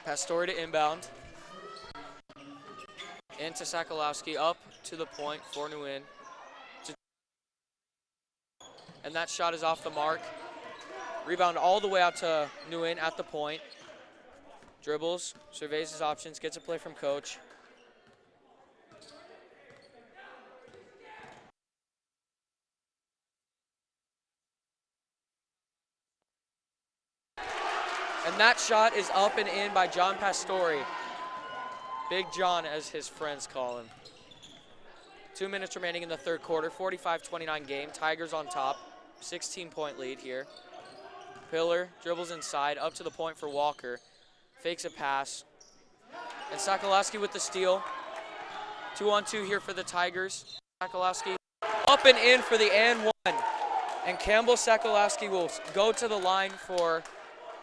Pastore to inbound. Into Sokolowski, up to the point for Nguyen. And that shot is off the mark. Rebound all the way out to Nguyen at the point. Dribbles, surveys his options, gets a play from coach. And that shot is up and in by John Pastore. Big John, as his friends call him. 2 minutes remaining in the third quarter, 45-29 game. Tigers on top, 16-point lead here. Pillar dribbles inside, up to the point for Walker. Fakes a pass. And Sokolowski with the steal. 2-on-2 here for the Tigers. Sokolowski up and in for the and one. And Campbell Sokolowski will go to the line for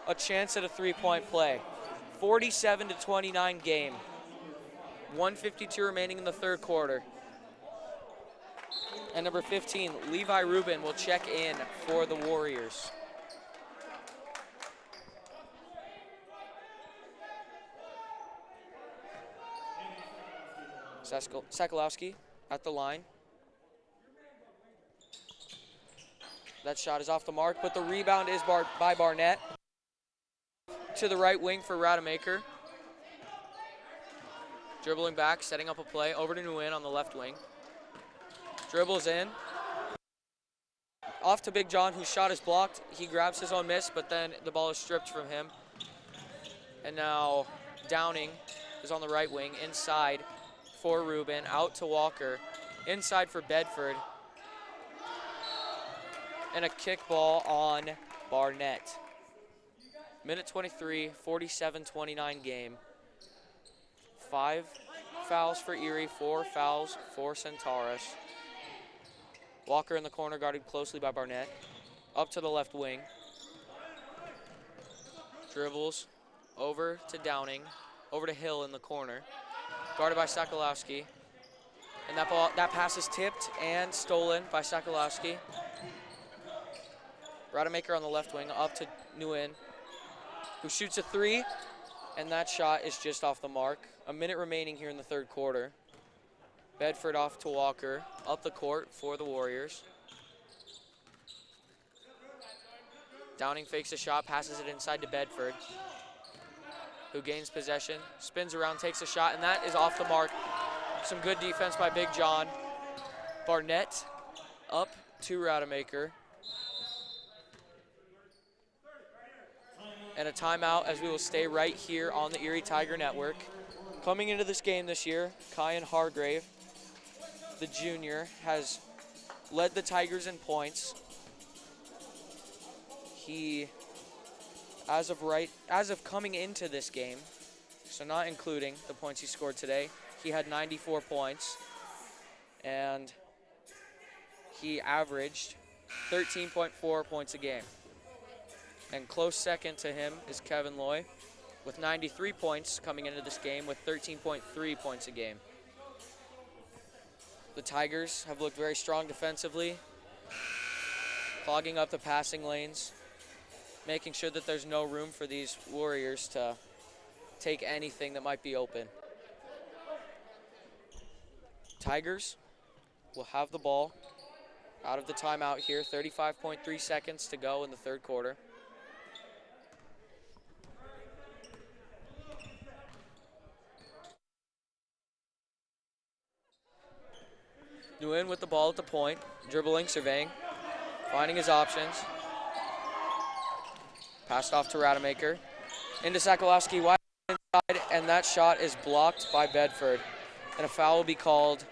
a chance at a three-point play. 47-29 game. 1:52 remaining in the third quarter. And number 15, Levi Rubin, will check in for the Warriors. Sokolowski at the line. That shot is off the mark, but the rebound is by Barnett. To the right wing for Rademacher. Dribbling back, setting up a play. Over to Nguyen on the left wing. Dribbles in. Off to Big John, whose shot is blocked. He grabs his own miss, but then the ball is stripped from him. And now Downing is on the right wing, inside for Rubin, out to Walker, inside for Bedford. And a kickball on Barnett. Minute 23, 47-29 game. 5 fouls for Erie, 4 fouls for Centaurus. Walker in the corner, guarded closely by Barnett. Up to the left wing. Dribbles over to Downing, over to Hill in the corner. Guarded by Sokolowski. And that pass is tipped and stolen by Sokolowski. Rademacher on the left wing, up to Nguyen, who shoots a three, and that shot is just off the mark. A minute remaining here in the third quarter. Bedford off to Walker, up the court for the Warriors. Downing fakes a shot, passes it inside to Bedford, who gains possession, spins around, takes a shot, and that is off the mark. Some good defense by Big John. Barnett up to Rademacher. And a timeout, as we will stay right here on the Erie Tiger Network. Coming into this game this year, Kyan Hargrave, the junior, has led the Tigers in points. He, as of coming into this game, so not including the points he scored today, he had 94 points, and he averaged 13.4 points a game. And close second to him is Kevin Loy with 93 points coming into this game with 13.3 points a game. The Tigers have looked very strong defensively, clogging up the passing lanes, making sure that there's no room for these Warriors to take anything that might be open. Tigers will have the ball out of the timeout here, 35.3 seconds to go in the third quarter. Nguyen with the ball at the point, dribbling, surveying, finding his options. Passed off to Rademacher. Into Sokolowski, wide inside, and that shot is blocked by Bedford. And a foul will be called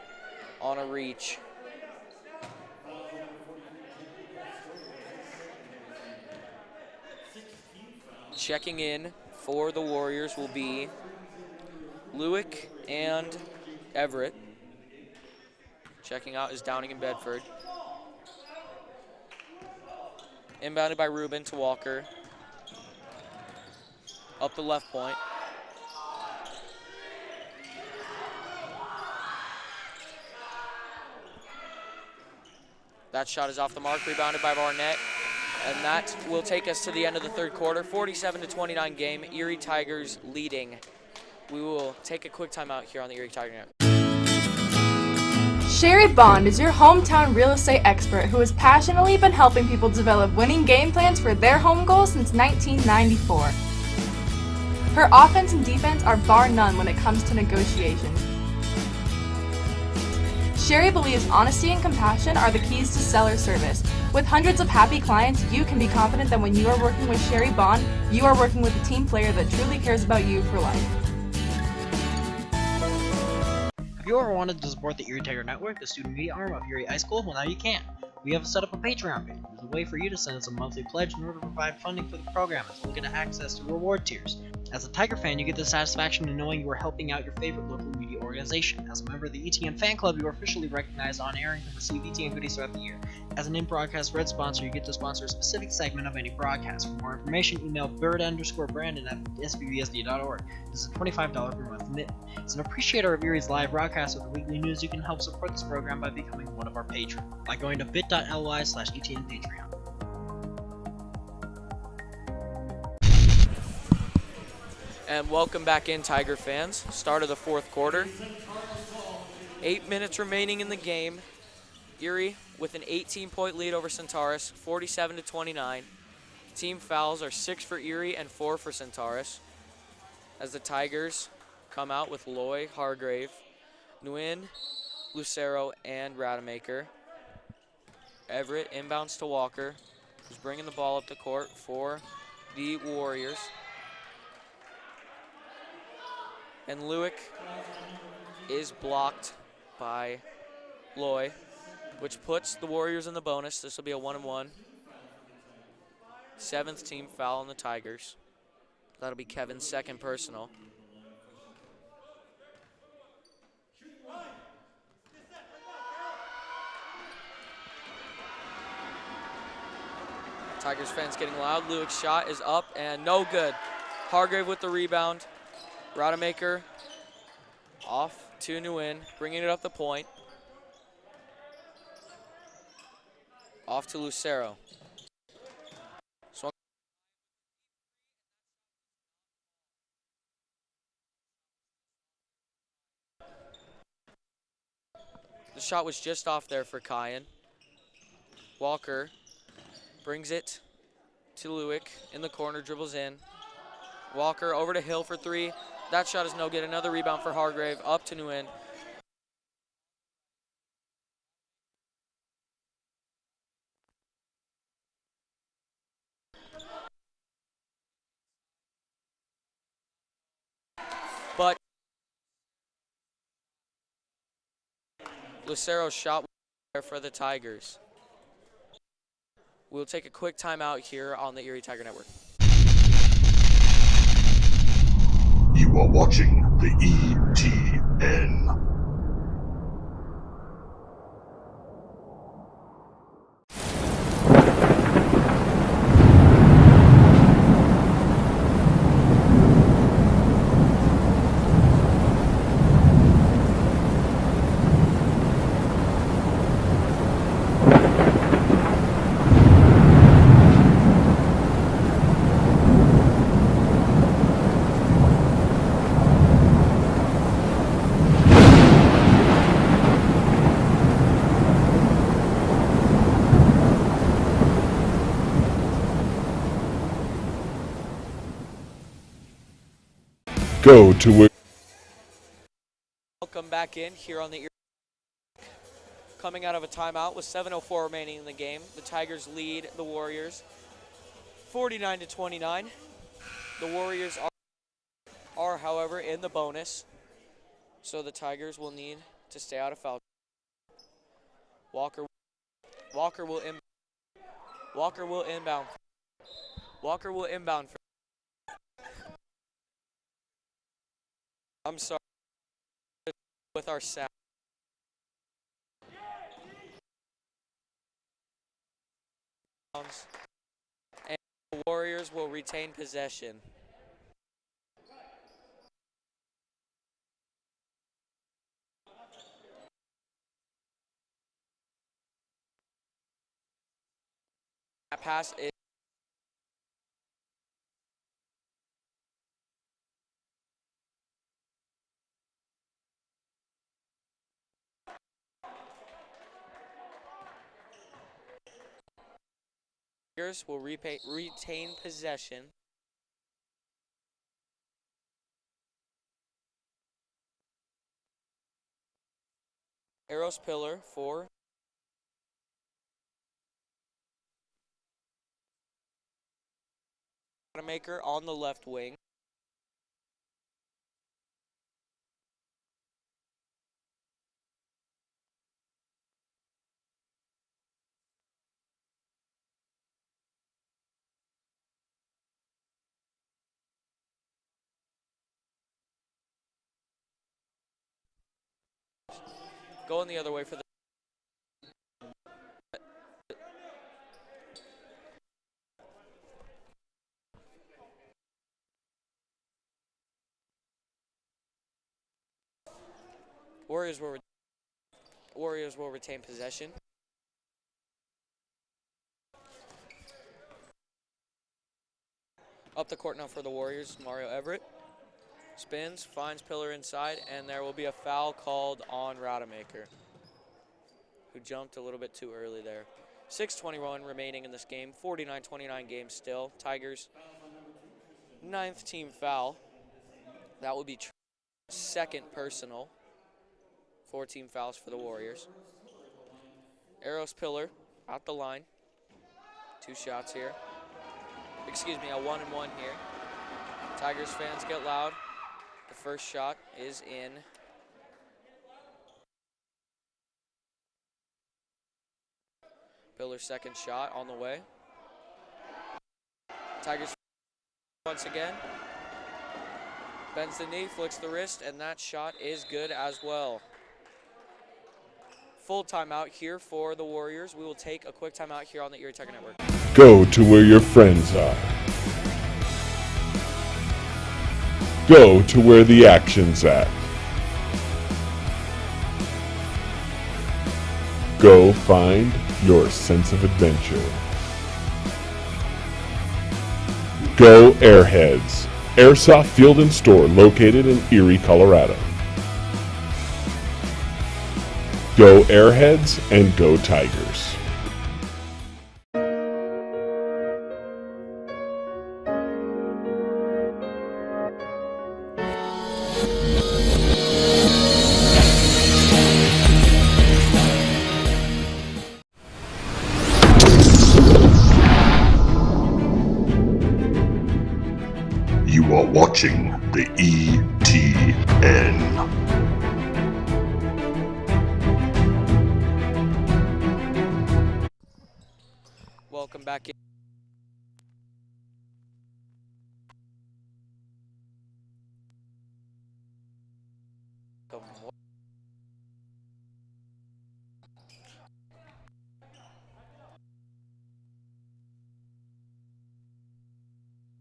on a reach. Checking in for the Warriors will be Lewick and Everett. Checking out is Downing and Bedford. Inbounded by Rubin to Walker. Up the left point. That shot is off the mark, rebounded by Barnett. And that will take us to the end of the third quarter. 47-29 game, Erie Tigers leading. We will take a quick timeout here on the Erie Tiger Network. Sherry Bond is your hometown real estate expert who has passionately been helping people develop winning game plans for their home goals since 1994. Her offense and defense are bar none when it comes to negotiations. Sherry believes honesty and compassion are the keys to seller service. With hundreds of happy clients, you can be confident that when you are working with Sherry Bond, you are working with a team player that truly cares about you for life. Have you ever wanted to support the Erie Tiger Network, the student media arm of Erie High School? Well, now you can. We have set up a Patreon page. There's a way for you to send us a monthly pledge in order to provide funding for the program, as well as get access to reward tiers. As a Tiger fan, you get the satisfaction of knowing you are helping out your favorite local media organization. As a member of the ETN fan club, you are officially recognized on air and can receive ETN goodies throughout the year. As an in-broadcast red sponsor, you get to sponsor a specific segment of any broadcast. For more information, email bird_brandon@sbbsd.org. This is a $25 per month commitment. As an appreciator of Erie's live broadcast with the weekly news, you can help support this program by becoming one of our patrons by going to bit.ly/ETN Patreon. And welcome back in, Tiger fans. Start of the fourth quarter. 8 minutes remaining in the game. Erie with an 18-point lead over Centaurus, 47-29. Team fouls are 6 for Erie and 4 for Centaurus. As the Tigers come out with Loy, Hargrave, Nguyen, Lucero, and Rademacher. Everett inbounds to Walker, who's bringing the ball up the court for the Warriors. And Lewick is blocked by Loy, which puts the Warriors in the bonus. This will be a 1-and-1. 7th team foul on the Tigers. That'll be Kevin's second personal. Tigers fans getting loud. Lewick's shot is up and no good. Hargrave with the rebound. Rademacher off to Nguyen, bringing it up the point. Off to Lucero. Swung. The shot was just off there for Kyan. Walker brings it to Lewick in the corner, dribbles in. Walker over to Hill for 3. That shot is no good. Another rebound for Hargrave, up to Nguyen. But Lucero's shot was there for the Tigers. We'll take a quick timeout here on the Erie Tiger Network. You are watching the ETN. Go to Welcome back in here on the Erie. Coming out of a timeout with 7:04 remaining in the game. The Tigers lead the Warriors 49-29. The Warriors are, however, in the bonus, so the Tigers will need to stay out of foul. Walker will inbound. Walker will inbound. I'm sorry. with our sound. And the Warriors will retain possession. That pass is Warriors will retain possession. Arrows Pillar for Maker on the left wing. Going the other way for the Warriors will retain possession. Up the court now for the Warriors, Mario Everett. Spins, finds Pillar inside, and there will be a foul called on Rademacher, who jumped a little bit too early there. 6:21 remaining in this game, 49-29 game still. Tigers, 9th team foul. That will be second personal. 4 team fouls for the Warriors. Arrows Pillar out the line. 2 shots here. Excuse me, a 1-and-1 here. Tigers fans get loud. The first shot is in. Pillar's second shot on the way. Tigers once again. Bends the knee, flicks the wrist, and that shot is good as well. Full timeout here for the Warriors. We will take a quick timeout here on the Erie Tiger Network. Go to where your friends are. Go to where the action's at. Go find your sense of adventure. Go Airheads, Airsoft Field and Store located in Erie, Colorado. Go Airheads and go Tigers. You are watching the ETN. Welcome back in.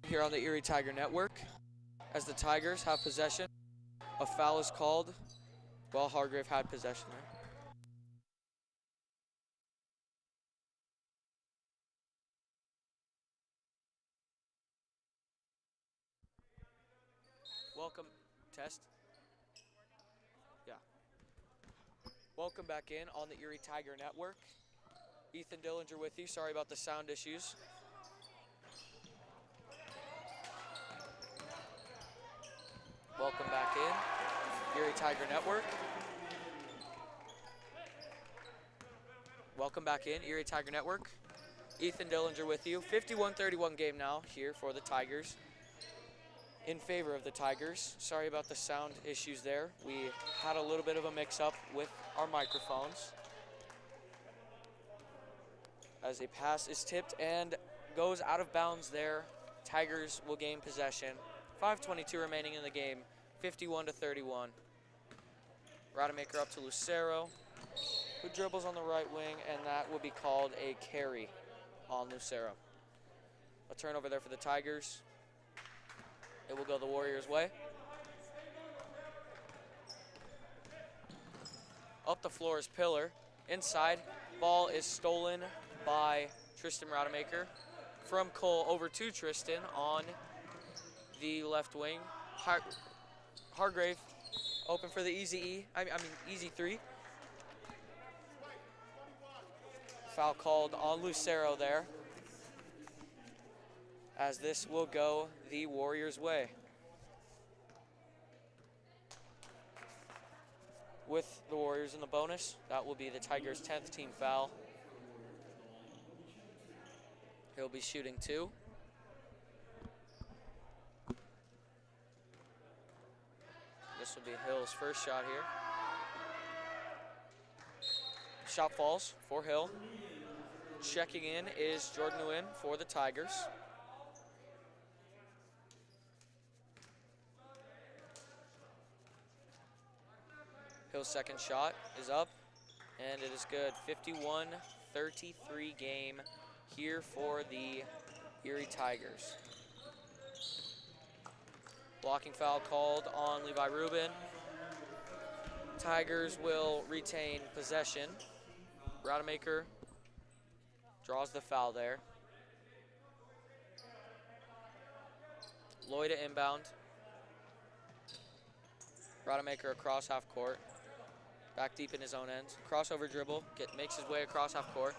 Here on the Erie Tiger Network, as the Tigers have possession, a foul is called while Hargrave had possession there. Welcome, test. Yeah. Welcome back in on the Erie Tiger Network. Ethan Dillinger with you. Sorry about the sound issues. Welcome back in, Erie Tiger Network. Welcome back in, Erie Tiger Network. Ethan Dillinger with you. 51-31 game now here for the Tigers. In favor of the Tigers. Sorry about the sound issues there. We had a little bit of a mix-up with our microphones. As a pass is tipped and goes out of bounds there. Tigers will gain possession. 5:22 remaining in the game, 51-31. Rademacher up to Lucero, who dribbles on the right wing, and that will be called a carry on Lucero. A turnover there for the Tigers. It will go the Warriors' way. Up the floor is Pillar. Inside, ball is stolen by Tristan Rademacher. From Cole over to Tristan on the left wing. Hargrave open for the easy easy three. Foul called on Lucero there, as this will go the Warriors' way. With the Warriors in the bonus, that will be the Tigers' 10th team foul. He'll be shooting 2. This will be Hill's first shot here. Shot falls for Hill. Checking in is Jordan Nguyen for the Tigers. Hill's second shot is up, and it is good. 51-33 game here for the Erie Tigers. Blocking foul called on Levi Rubin. Tigers will retain possession. Rademacher draws the foul there. Lloyd at inbound. Rademacher across half court. Back deep in his own end. Crossover dribble. Makes his way across half court.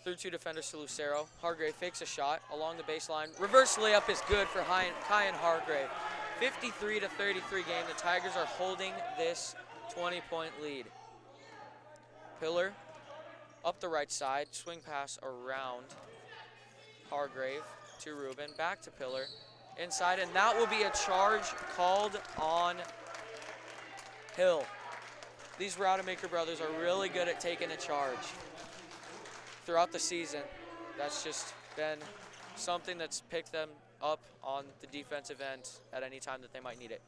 Through 2 defenders to Lucero. Hargrave fakes a shot along the baseline. Reverse layup is good for Kyan Hargrave. 53-33 game. The Tigers are holding this 20-point lead. Pillar up the right side. Swing pass around Hargrave to Rubin. Back to Pillar. Inside, and that will be a charge called on Hill. These Rademacher brothers are really good at taking a charge throughout the season. That's just been something that's picked them up on the defensive end at any time that they might need it.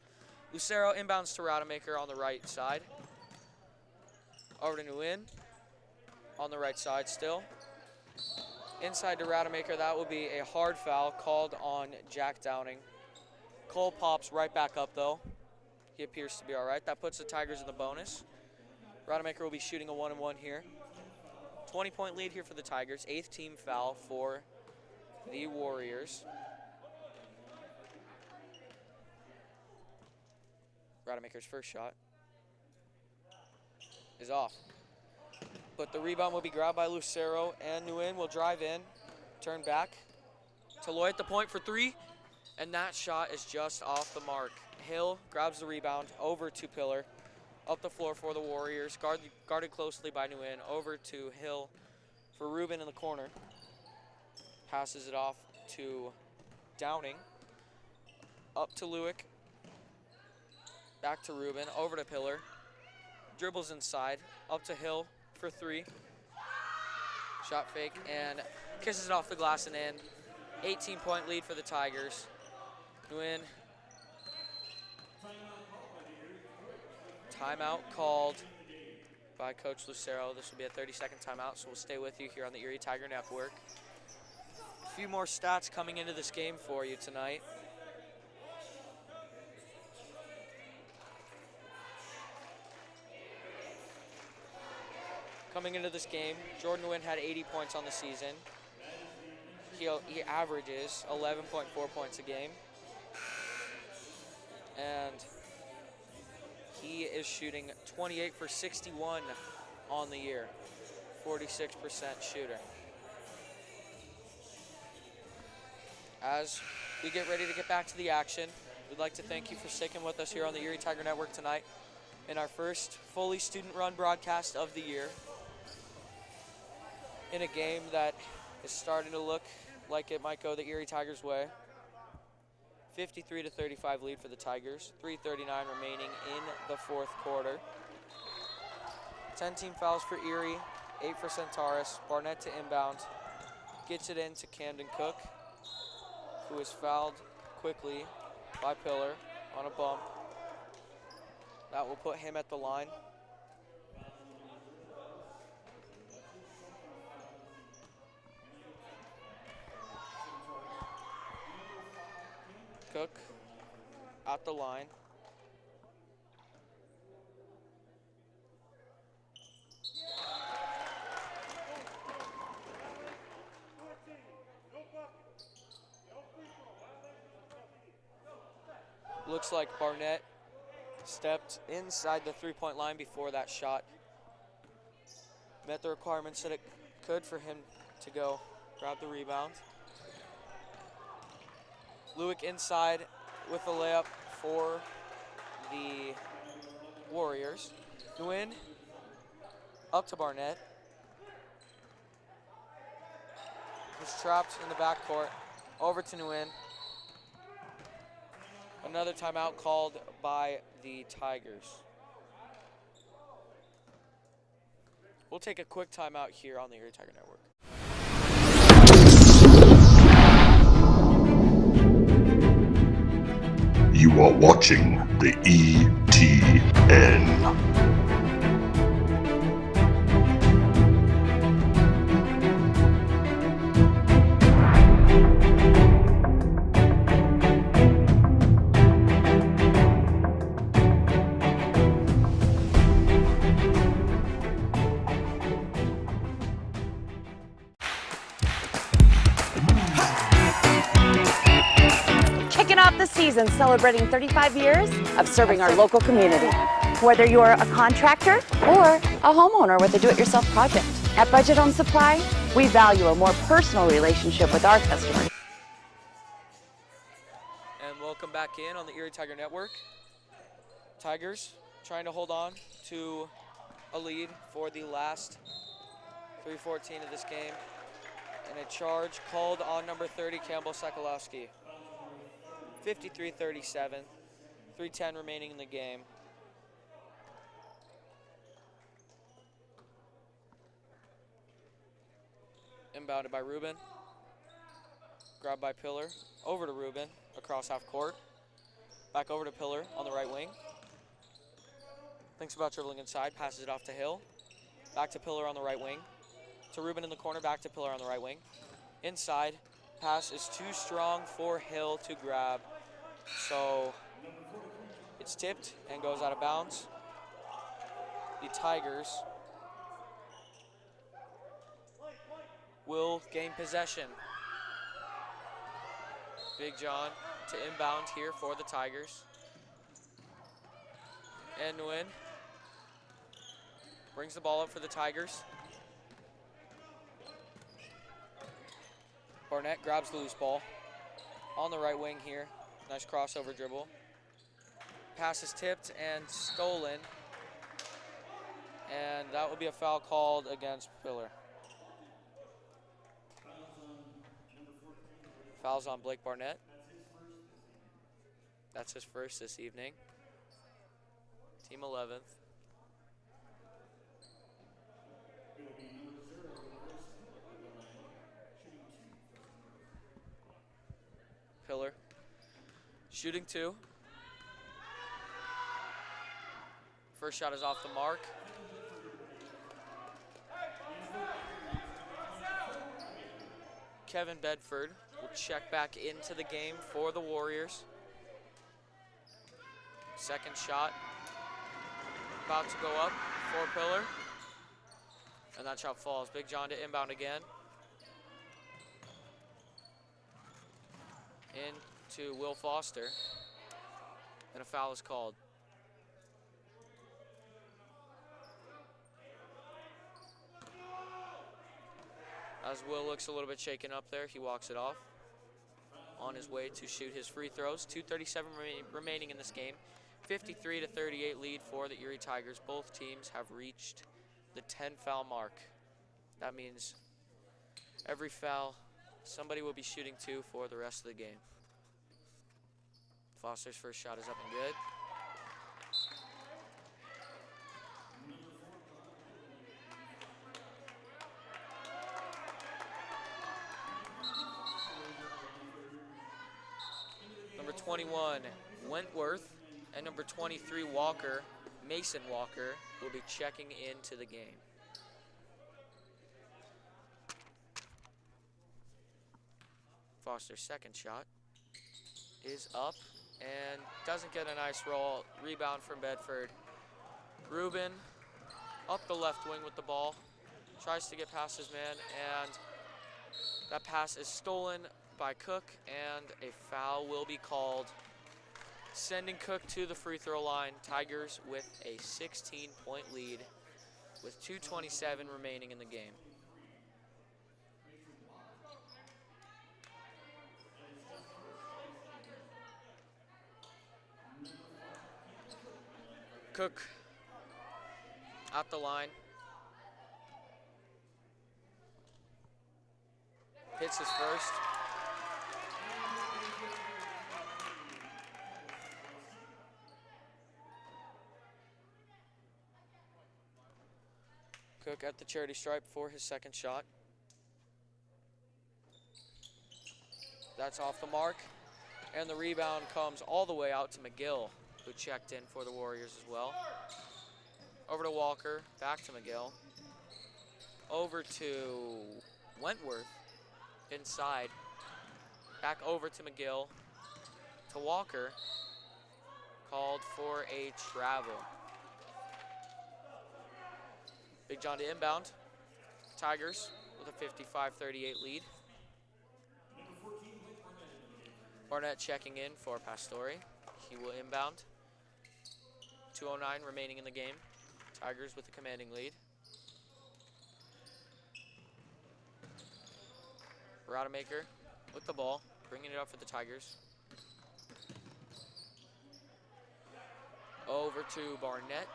Lucero inbounds to Rademacher on the right side. Over to Nguyen on the right side still. Inside to Rademacher, that will be a hard foul called on Jack Downing. Cole pops right back up though. He appears to be all right. That puts the Tigers in the bonus. Rademacher will be shooting a 1-and-1 here. 20-point lead here for the Tigers. 8th team foul for the Warriors. Rademacher's first shot is off. But the rebound will be grabbed by Lucero, and Nguyen will drive in, turn back to Lloyd at the point for 3, and that shot is just off the mark. Hill grabs the rebound over to Pillar. Up the floor for the Warriors, guarded closely by Nguyen. Over to Hill for Rubin in the corner. Passes it off to Downing. Up to Lewick. Back to Rubin, over to Pillar. Dribbles inside, up to Hill for 3. Shot fake and kisses it off the glass and in. 18-point lead for the Tigers. Nguyen. Timeout called by Coach Lucero. This will be a 30-second timeout, so we'll stay with you here on the Erie Tiger Network. A few more stats coming into this game for you tonight. Coming into this game, Jordan Nguyen had 80 points on the season. He averages 11.4 points a game. And he is shooting 28 for 61 on the year, 46% shooter. As we get ready to get back to the action, we'd like to thank you for sticking with us here on the Erie Tiger Network tonight in our first fully student-run broadcast of the year, in a game that is starting to look like it might go the Erie Tigers' way. 53-35 lead for the Tigers. 3:39 remaining in the fourth quarter. 10 team fouls for Erie, 8 for Centaurus. Barnett to inbound. Gets it into Camden Cook, who is fouled quickly by Pillar on a bump. That will put him at the line. Cook at the line. Looks like Barnett stepped inside the three-point line before that shot. Met the requirements that it could for him to go grab the rebound. Lewick inside with the layup for the Warriors. Nguyen up to Barnett. He's trapped in the backcourt. Over to Nguyen. Another timeout called by the Tigers. We'll take a quick timeout here on the Erie Tiger Network. You are watching the ETN. Kicking off the season celebrating 35 years of serving our local community. Whether you're a contractor or a homeowner with a do-it-yourself project. At Budget Home Supply, we value a more personal relationship with our customers. And welcome back in on the Erie Tiger Network. Tigers trying to hold on to a lead for the last 3:14 of this game. And a charge called on number 30, Campbell Sokolowski. 53-37, 3:10 remaining in the game. Inbounded by Rubin. Grabbed by Pillar. Over to Rubin, across half court. Back over to Pillar on the right wing. Thinks about dribbling inside, passes it off to Hill. Back to Pillar on the right wing. To Rubin in the corner, back to Pillar on the right wing. Inside, pass is too strong for Hill to grab. So it's tipped and goes out of bounds. The Tigers will gain possession. Big John to inbound here for the Tigers. And Nguyen brings the ball up for the Tigers. Barnett grabs the loose ball on the right wing here. Nice crossover dribble. Pass is tipped and stolen. And that will be a foul called against Pillar. Foul's on Blake Barnett. That's his first this evening. Team 11th. Pillar. Shooting two. First shot is off the mark. Kevin Bedford will check back into the game for the Warriors. Second shot. About to go up for Pillar. And that shot falls. Big John to inbound again. Into Will Foster. And a foul is called. As Will looks a little bit shaken up there, he walks it off. On his way to shoot his free throws. 2:37 remaining in this game. 53-38 lead for the Erie Tigers. Both teams have reached the 10 foul mark. That means every foul, somebody will be shooting two for the rest of the game. Foster's first shot is up and good. Number 21, Wentworth, and number 23, Walker, Mason Walker will be checking into the game. Foster's second shot is up and doesn't get a nice roll. Rebound from Bedford. Rubin up the left wing with the ball. Tries to get past his man, and that pass is stolen by Cook, and a foul will be called, sending Cook to the free throw line. Tigers with a 16-point lead with 2:27 remaining in the game. Cook at the line. Hits his first. Cook at the charity stripe for his second shot. That's off the mark. And the rebound comes all the way out to McGill, who checked in for the Warriors as well. Over to Walker, back to McGill. Over to Wentworth, inside. Back over to McGill, to Walker. Called for a travel. Big John to inbound. Tigers with a 55-38 lead. Barnett checking in for Pastore. He will inbound. 2:09 remaining in the game. Tigers with a commanding lead. Rademacher with the ball, bringing it up for the Tigers. Over to Barnett.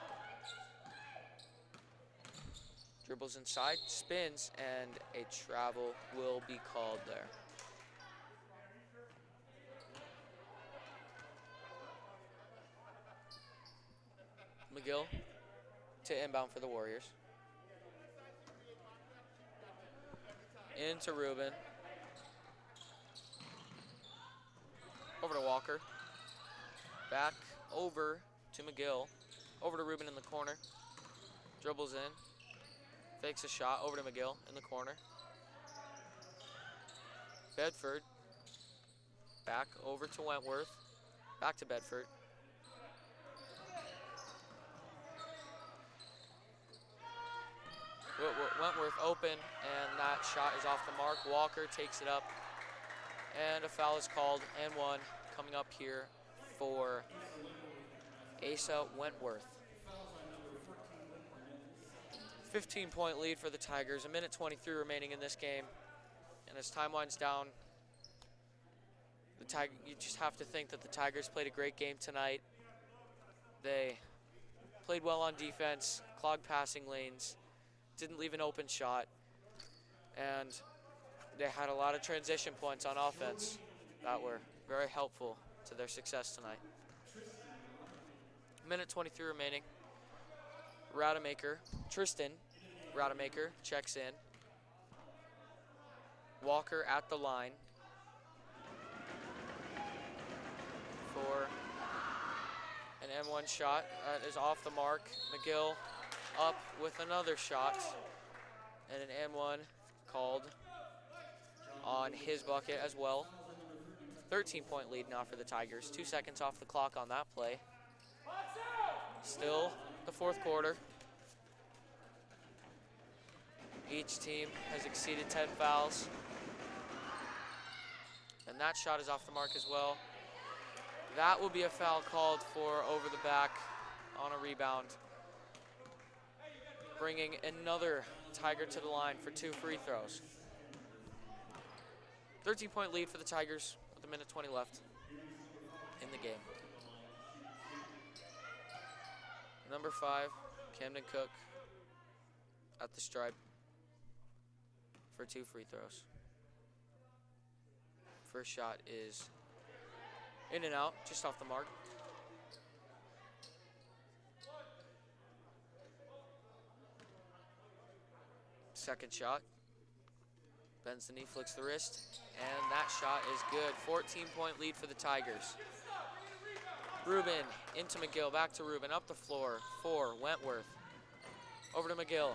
Dribbles inside, spins, and a travel will be called there. McGill to inbound for the Warriors. Into Rubin. Over to Walker. Back over to McGill. Over to Rubin in the corner. Dribbles in. Fakes a shot over to McGill in the corner. Bedford. Back over to Wentworth. Back to Bedford. Wentworth open, and that shot is off the mark. Walker takes it up, and a foul is called, and one coming up here for Asa Wentworth. 15-point lead for the Tigers, a minute 23 remaining in this game, and as time winds down, you just have to think that the Tigers played a great game tonight. They played well on defense, clogged passing lanes, didn't leave an open shot, and they had a lot of transition points on offense that were very helpful to their success tonight. Minute 23 remaining. Tristan Rademacher checks in. Walker at the line for an M1 shot. That is off the mark. McGill up with another shot, and an M1 called on his bucket as well. 13-point lead now for the Tigers. 2 seconds off the clock on that play. Still the fourth quarter. Each team has exceeded 10 fouls. And that shot is off the mark as well. That will be a foul called for over the back on a rebound, bringing another Tiger to the line for 2 free throws. 13-point lead for the Tigers with a minute 20 left in the game. Number 5, Camden Cook at the stripe for 2 free throws. First shot is in and out, just off the mark. Second shot. Bends the knee, flicks the wrist, and that shot is good. 14-point lead for the Tigers. Ruben into McGill, back to Ruben, up the floor, 4, Wentworth. Over to McGill,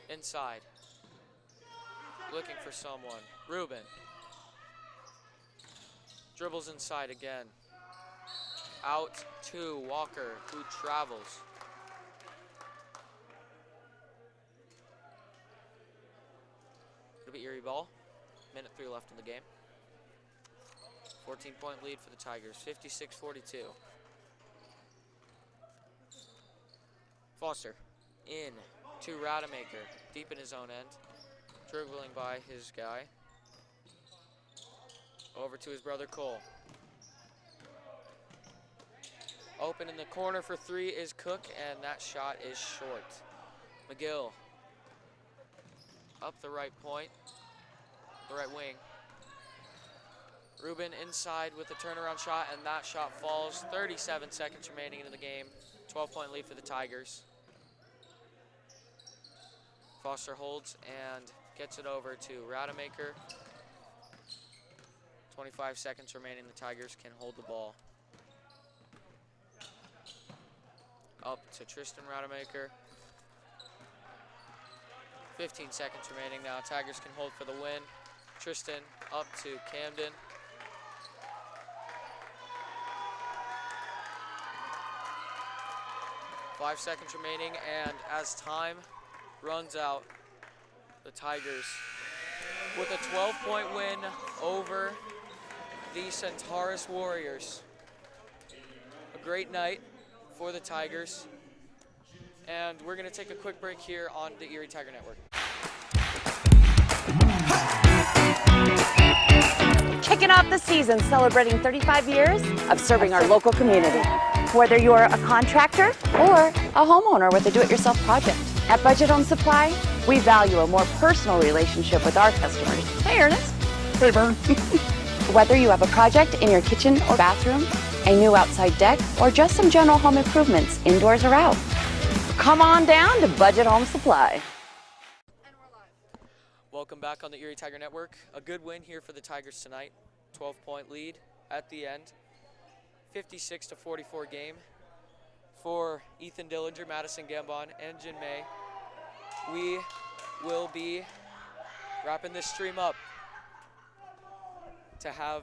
inside. Looking for someone, Ruben. Dribbles inside again. Out to Walker, who travels. It'll be Erie ball. Minute 3 left in the game. 14-point lead for the Tigers, 56-42. Foster in to Rademacher, deep in his own end. Dribbling by his guy. Over to his brother Cole. Open in the corner for 3 is Cook, and that shot is short. McGill up the right point, the right wing. Ruben inside with the turnaround shot, and that shot falls. 37 seconds remaining in the game. 12-point lead for the Tigers. Foster holds and gets it over to Rademacher. 25 seconds remaining. The Tigers can hold the ball. Up to Tristan Rademacher. 15 seconds remaining now. Tigers can hold for the win. Tristan up to Camden. Five seconds remaining, and as time runs out, the Tigers with a 12-point win over the Centaurus Warriors. A great night for the Tigers, and we're going to take a quick break here on the Erie Tiger Network. Kicking off the season celebrating 35 years of serving our local community. Whether you're a contractor or a homeowner with a do-it-yourself project. At Budget Home Supply, we value a more personal relationship with our customers. Hey, Ernest. Hey, Vern. Whether you have a project in your kitchen or bathroom, a new outside deck, or just some general home improvements, indoors or out, come on down to Budget Home Supply. Welcome back on the Erie Tiger Network. A good win here for the Tigers tonight. 12-point lead at the end. 56-44 game for Ethan Dillinger, Madison Gambon, and Jin May. We will be wrapping this stream up to have